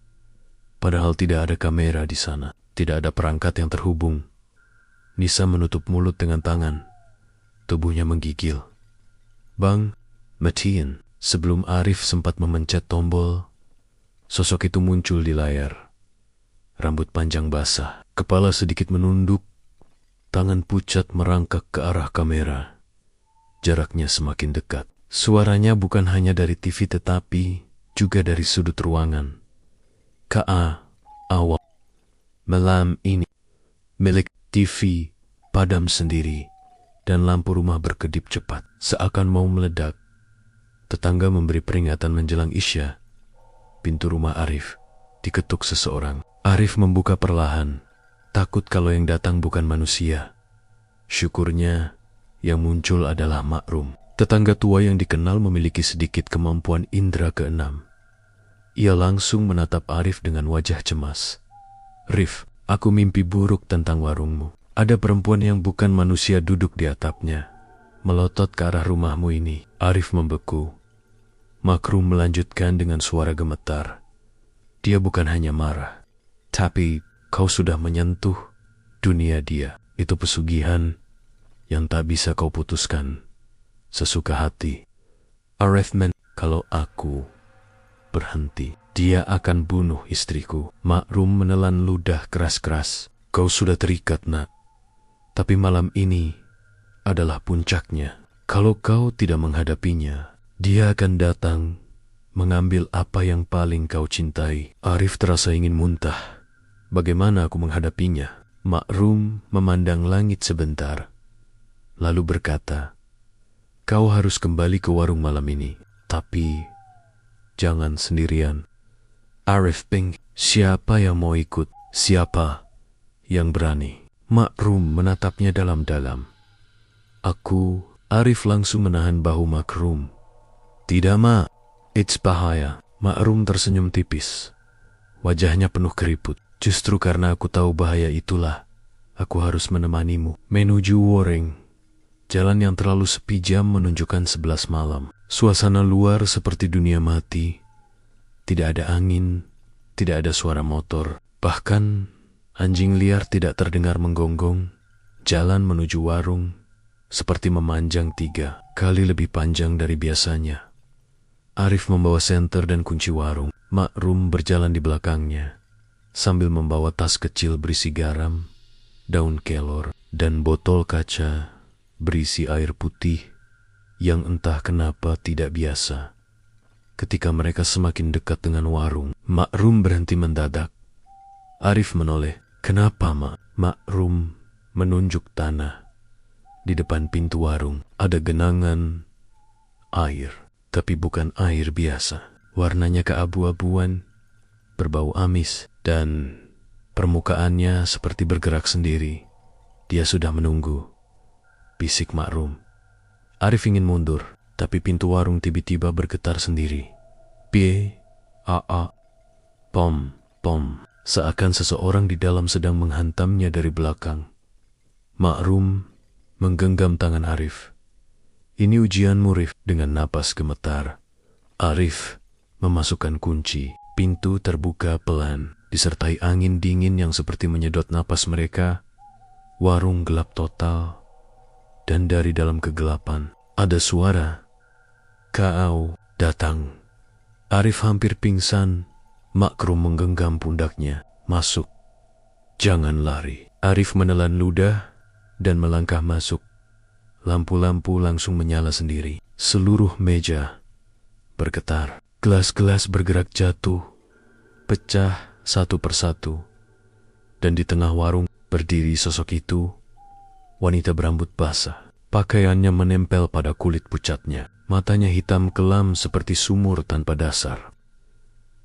Speaker 1: Padahal tidak ada kamera di sana. Tidak ada perangkat yang terhubung. Nisa menutup mulut dengan tangan. Tubuhnya menggigil. "Bang, matiin." Sebelum Arif sempat memencet tombol, sosok itu muncul di layar. Rambut panjang basah, kepala sedikit menunduk, tangan pucat merangkak ke arah kamera. Jaraknya semakin dekat. Suaranya bukan hanya dari TV tetapi juga dari sudut ruangan. Awal malam ini, milik TV padam sendiri dan lampu rumah berkedip cepat, seakan mau meledak. Tetangga memberi peringatan menjelang Isya. Pintu rumah Arif diketuk seseorang. Arif membuka perlahan, takut kalau yang datang bukan manusia. Syukurnya yang muncul adalah Makrum. Tetangga tua yang dikenal memiliki sedikit kemampuan indera keenam. Ia langsung menatap Arif dengan wajah cemas. "Rif, aku mimpi buruk tentang warungmu. Ada perempuan yang bukan manusia duduk di atapnya, melotot ke arah rumahmu ini." Arif membeku. Makrum melanjutkan dengan suara gemetar. "Dia bukan hanya marah, tapi kau sudah menyentuh dunia dia. Itu pesugihan yang tak bisa kau putuskan sesuka hati. Arif kalau aku berhenti, dia akan bunuh istriku." Makrum menelan ludah keras-keras. "Kau sudah terikat, nak. Tapi malam ini adalah puncaknya. Kalau kau tidak menghadapinya, dia akan datang mengambil apa yang paling kau cintai." Arif terasa ingin muntah. Bagaimana aku menghadapinya? Makrum memandang langit sebentar, lalu berkata, "Kau harus kembali ke warung malam ini, tapi jangan sendirian." Arif ping, siapa yang mau ikut? Siapa yang berani? Makrum menatapnya dalam-dalam. Arif langsung menahan bahu Makrum. "Tidak, Mak. It's bahaya." Makrum tersenyum tipis. Wajahnya penuh keriput. "Justru karena aku tahu bahaya itulah, aku harus menemanimu menuju Woreng." Jalan yang terlalu sepi jam menunjukkan 11 malam. Suasana luar seperti dunia mati. Tidak ada angin, tidak ada suara motor. Bahkan anjing liar tidak terdengar menggonggong. Jalan menuju warung seperti memanjang 3 kali lebih panjang dari biasanya. Arif membawa senter dan kunci warung. Makrum berjalan di belakangnya, sambil membawa tas kecil berisi garam, daun kelor, dan botol kaca berisi air putih yang entah kenapa tidak biasa. Ketika mereka semakin dekat dengan warung, Makrum berhenti mendadak. Arif menoleh. "Kenapa, Mak?" Makrum menunjuk tanah. Di depan pintu warung ada genangan air, tapi bukan air biasa. Warnanya keabu-abuan, berbau amis, dan permukaannya seperti bergerak sendiri. "Dia sudah menunggu," bisik Makrum. Arif ingin mundur, tapi pintu warung tiba-tiba bergetar sendiri. Pie, a, pom, pom. Seakan seseorang di dalam sedang menghantamnya dari belakang. Makrum menggenggam tangan Arif. "Ini ujianmu, Rif," dengan napas gemetar. Arif memasukkan kunci. Pintu terbuka pelan, disertai angin dingin yang seperti menyedot napas mereka. Warung gelap total, dan dari dalam kegelapan ada suara, "Kau datang." Arif hampir pingsan. Makrum menggenggam pundaknya. "Masuk, jangan lari." Arif menelan ludah dan melangkah masuk. Lampu-lampu langsung menyala sendiri. Seluruh meja bergetar. Gelas-gelas bergerak jatuh, pecah satu persatu. Dan di tengah warung berdiri sosok itu, wanita berambut basah. Pakaiannya menempel pada kulit pucatnya. Matanya hitam kelam seperti sumur tanpa dasar.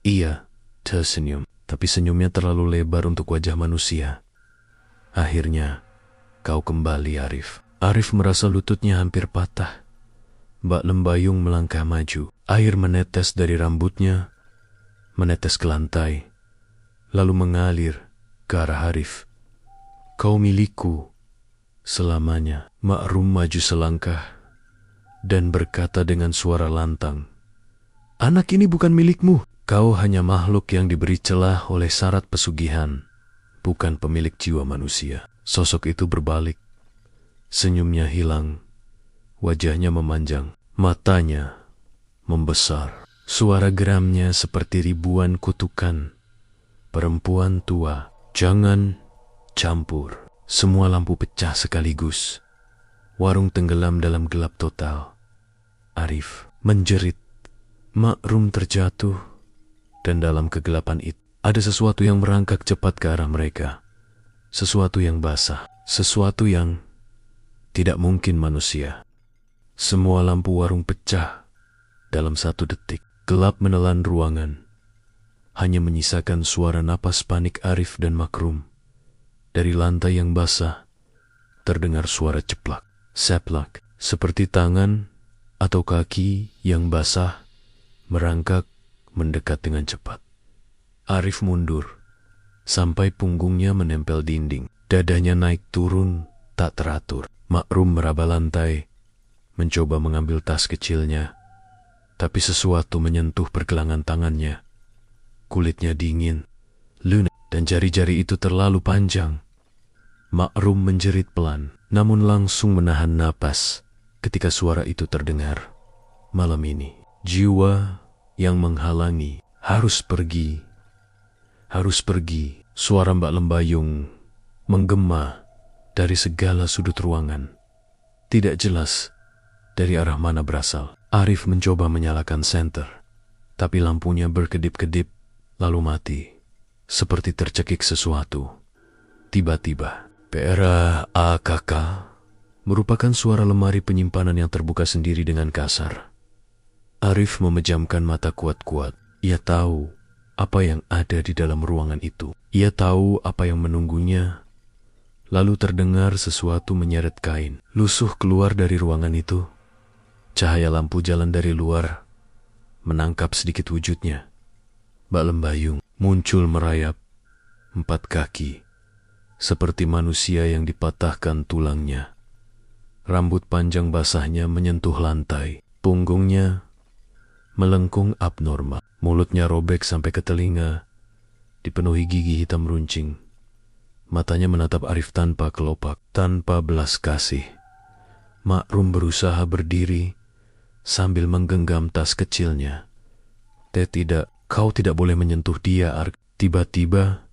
Speaker 1: Ia tersenyum, tapi senyumnya terlalu lebar untuk wajah manusia. "Akhirnya, kau kembali, Arif." Arif merasa lututnya hampir patah. Mbak Lembayung melangkah maju. Air menetes dari rambutnya, menetes ke lantai, lalu mengalir ke arah Arif. "Kau milikku selamanya." Makrum maju selangkah dan berkata dengan suara lantang, "Anak ini bukan milikmu. Kau hanya makhluk yang diberi celah oleh syarat pesugihan, bukan pemilik jiwa manusia." Sosok itu berbalik. Senyumnya hilang. Wajahnya memanjang. Matanya membesar. Suara geramnya seperti ribuan kutukan. "Perempuan tua, jangan campur." Semua lampu pecah sekaligus. Warung tenggelam dalam gelap total. Arif menjerit. Makrum terjatuh. Dan dalam kegelapan itu, ada sesuatu yang merangkak cepat ke arah mereka. Sesuatu yang basah. Sesuatu yang tidak mungkin manusia. Semua lampu warung pecah dalam 1 detik. Gelap menelan ruangan. Hanya menyisakan suara napas panik Arif dan Makrum. Dari lantai yang basah, terdengar suara ceplak, seplak, seperti tangan atau kaki yang basah merangkak mendekat dengan cepat. Arif mundur, sampai punggungnya menempel dinding. Dadanya naik turun tak teratur. Makrum meraba lantai, mencoba mengambil tas kecilnya, tapi sesuatu menyentuh pergelangan tangannya. Kulitnya dingin, lunak, dan jari-jari itu terlalu panjang. Makrum menjerit pelan, namun langsung menahan napas ketika suara itu terdengar. Malam ini, jiwa yang menghalangi harus pergi. Harus pergi. Suara Mbak Lembayung menggema dari segala sudut ruangan. Tidak jelas dari arah mana berasal. Arif mencoba menyalakan senter, tapi lampunya berkedip-kedip lalu mati, seperti tercekik sesuatu. Tiba-tiba, PRAAKK merupakan suara lemari penyimpanan yang terbuka sendiri dengan kasar. Arif memejamkan mata kuat-kuat. Ia tahu apa yang ada di dalam ruangan itu. Ia tahu apa yang menunggunya. Lalu terdengar sesuatu menyeret kain, lusuh keluar dari ruangan itu. Cahaya lampu jalan dari luar menangkap sedikit wujudnya. Mbak Lembayung muncul merayap, 4 kaki, seperti manusia yang dipatahkan tulangnya. Rambut panjang basahnya menyentuh lantai. Punggungnya melengkung abnormal. Mulutnya robek sampai ke telinga, dipenuhi gigi hitam runcing. Matanya menatap Arif tanpa kelopak, tanpa belas kasih. Makrum berusaha berdiri sambil menggenggam tas kecilnya. Tidak, kau tidak boleh menyentuh dia, Arif. Tiba-tiba,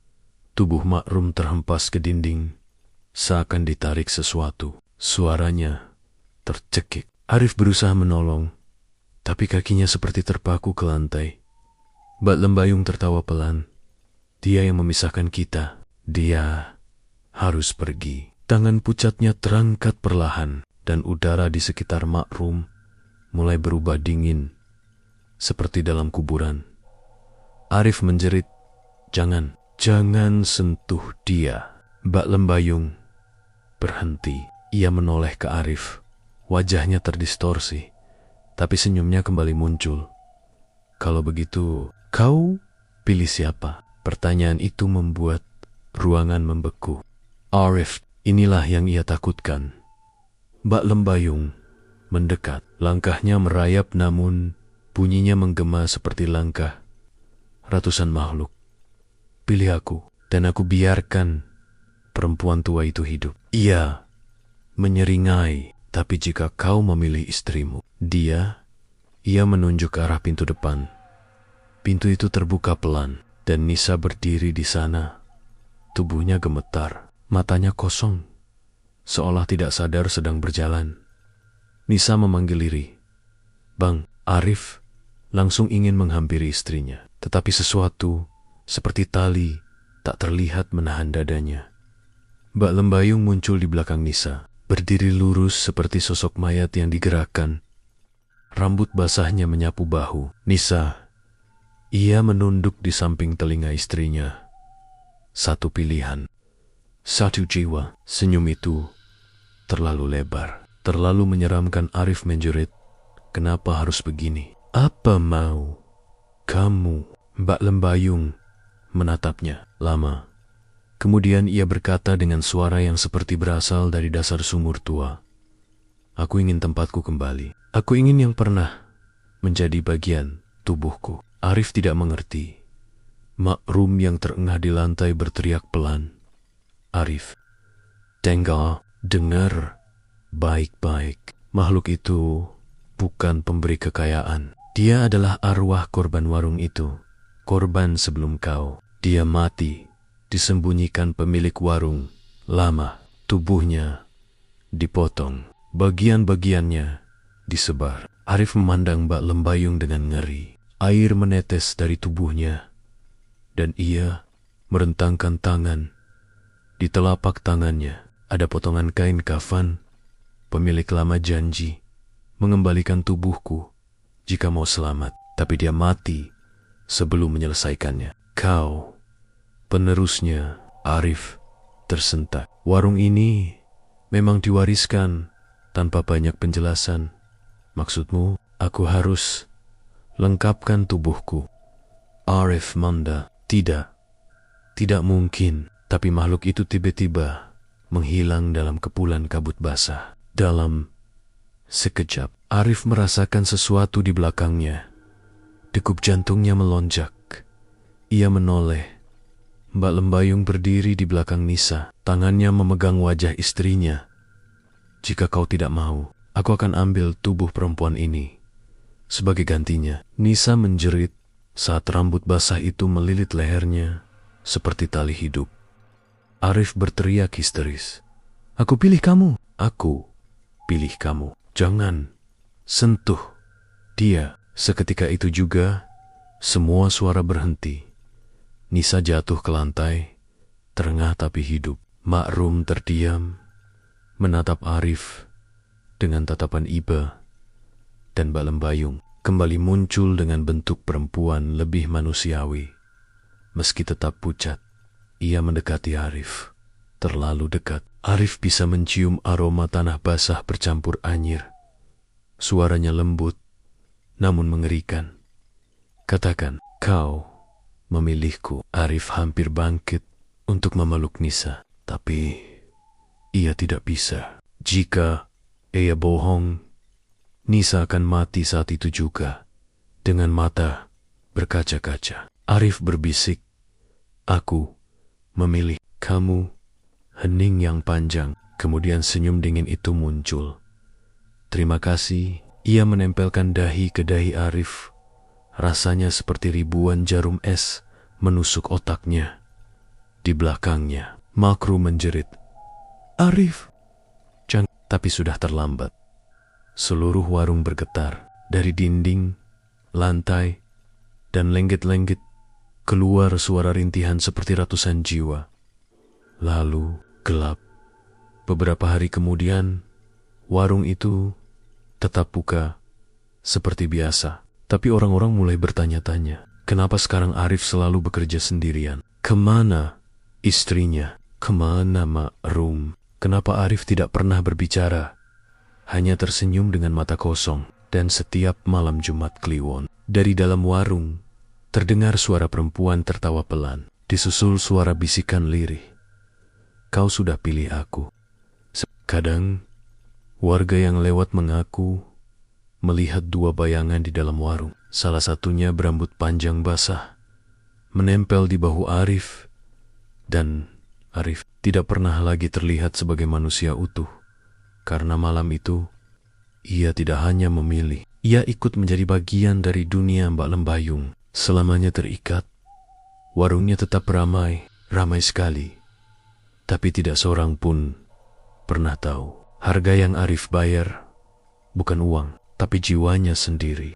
Speaker 1: tubuh Makrum terhempas ke dinding, seakan ditarik sesuatu. Suaranya tercekik. Arif berusaha menolong, tapi kakinya seperti terpaku ke lantai. Mbak Lembayung tertawa pelan. Dia yang memisahkan kita. Dia harus pergi. Tangan pucatnya terangkat perlahan, dan udara di sekitar Makrum mulai berubah dingin, seperti dalam kuburan. Arif menjerit, "Jangan, jangan sentuh dia." Mbak Lembayung berhenti. Ia menoleh ke Arif. Wajahnya terdistorsi, tapi senyumnya kembali muncul. "Kalau begitu, kau pilih siapa?" Pertanyaan itu membuat ruangan membeku. Arif, inilah yang ia takutkan. Mbak Lembayung mendekat. Langkahnya merayap, namun bunyinya menggema seperti langkah ratusan makhluk. "Pilih aku, dan aku biarkan perempuan tua itu hidup." Ia menyeringai, "Tapi jika kau memilih istrimu." Ia menunjuk ke arah pintu depan. Pintu itu terbuka pelan, dan Nisa berdiri di sana. Tubuhnya gemetar, matanya kosong, seolah tidak sadar sedang berjalan. Nisa memanggil lirih, "Bang." Arif langsung ingin menghampiri istrinya, tetapi sesuatu seperti tali tak terlihat menahan dadanya. Mbak Lembayung muncul di belakang Nisa, berdiri lurus seperti sosok mayat yang digerakkan. Rambut basahnya menyapu bahu Nisa. Ia menunduk di samping telinga istrinya. Satu pilihan, satu jiwa. Senyum itu terlalu lebar, terlalu menyeramkan. Arif menjerit, "Kenapa harus begini? Apa mau kamu?" Mbak Lembayung menatapnya lama. Kemudian ia berkata dengan suara yang seperti berasal dari dasar sumur tua, "Aku ingin tempatku kembali. Aku ingin yang pernah menjadi bagian tubuhku." Arif tidak mengerti. Makrum yang terengah di lantai berteriak pelan, "Arif, Tengah, dengar baik-baik. Makhluk itu bukan pemberi kekayaan. Dia adalah arwah korban warung itu. Korban sebelum kau. Dia mati, disembunyikan pemilik warung. Lama, tubuhnya dipotong, bagian-bagiannya disebar." Arif memandang Mbak Lembayung dengan ngeri. Air menetes dari tubuhnya, dan ia merentangkan tangan. Di telapak tangannya ada potongan kain kafan. Pemilik lama janji mengembalikan tubuhku jika mau selamat, tapi dia mati sebelum menyelesaikannya. Kau penerusnya. Arif tersentak. Warung ini memang diwariskan tanpa banyak penjelasan. Maksudmu, aku harus lengkapkan tubuhku? Arif manda, tidak mungkin. Tapi makhluk itu tiba-tiba menghilang dalam kepulan kabut basah. Dalam sekejap, Arif merasakan sesuatu di belakangnya. Degup jantungnya melonjak. Ia menoleh. Mbak Lembayung berdiri di belakang Nisa. Tangannya memegang wajah istrinya. "Jika kau tidak mau, aku akan ambil tubuh perempuan ini sebagai gantinya." Nisa menjerit saat rambut basah itu melilit lehernya seperti tali hidup. Arif berteriak histeris, "Aku pilih kamu. Aku pilih kamu. Jangan sentuh dia." Seketika itu juga, semua suara berhenti. Nisa jatuh ke lantai, terengah tapi hidup. Makrum terdiam, menatap Arif dengan tatapan iba, dan Mbak Lembayung kembali muncul dengan bentuk perempuan lebih manusiawi. Meski tetap pucat, ia mendekati Arif. Terlalu dekat. Arif bisa mencium aroma tanah basah bercampur anyir. Suaranya lembut, namun mengerikan. "Katakan, kau memilihku." Arif hampir bangkit untuk memeluk Nisa, tapi ia tidak bisa. Jika ia bohong, Nisa akan mati saat itu juga, dengan mata berkaca-kaca. Arif berbisik, "Aku memilih kamu." Hening yang panjang, kemudian senyum dingin itu muncul. Terima kasih. Ia menempelkan dahi ke dahi Arif. Rasanya seperti ribuan jarum es menusuk otaknya. Di belakangnya, Makru menjerit, "Arif!" Tapi sudah terlambat. Seluruh warung bergetar. Dari dinding, lantai, dan lenggit-lenggit keluar suara rintihan seperti ratusan jiwa. Lalu gelap. Beberapa hari kemudian, warung itu tetap buka seperti biasa. Tapi orang-orang mulai bertanya-tanya, kenapa sekarang Arif selalu bekerja sendirian? Kemana istrinya? Kemana Makrum? Kenapa Arif tidak pernah berbicara? Hanya tersenyum dengan mata kosong. Dan setiap malam Jumat Kliwon, dari dalam warung, terdengar suara perempuan tertawa pelan, disusul suara bisikan lirih. "Kau sudah pilih aku." Kadang, warga yang lewat mengaku melihat dua bayangan di dalam warung. Salah satunya berambut panjang basah, menempel di bahu Arif, dan Arif tidak pernah lagi terlihat sebagai manusia utuh. Karena malam itu, ia tidak hanya memilih, ia ikut menjadi bagian dari dunia Mbak Lembayung. Selamanya terikat, warungnya tetap ramai sekali. Tapi tidak seorang pun pernah tahu harga yang Arif bayar bukan uang, tapi jiwanya sendiri.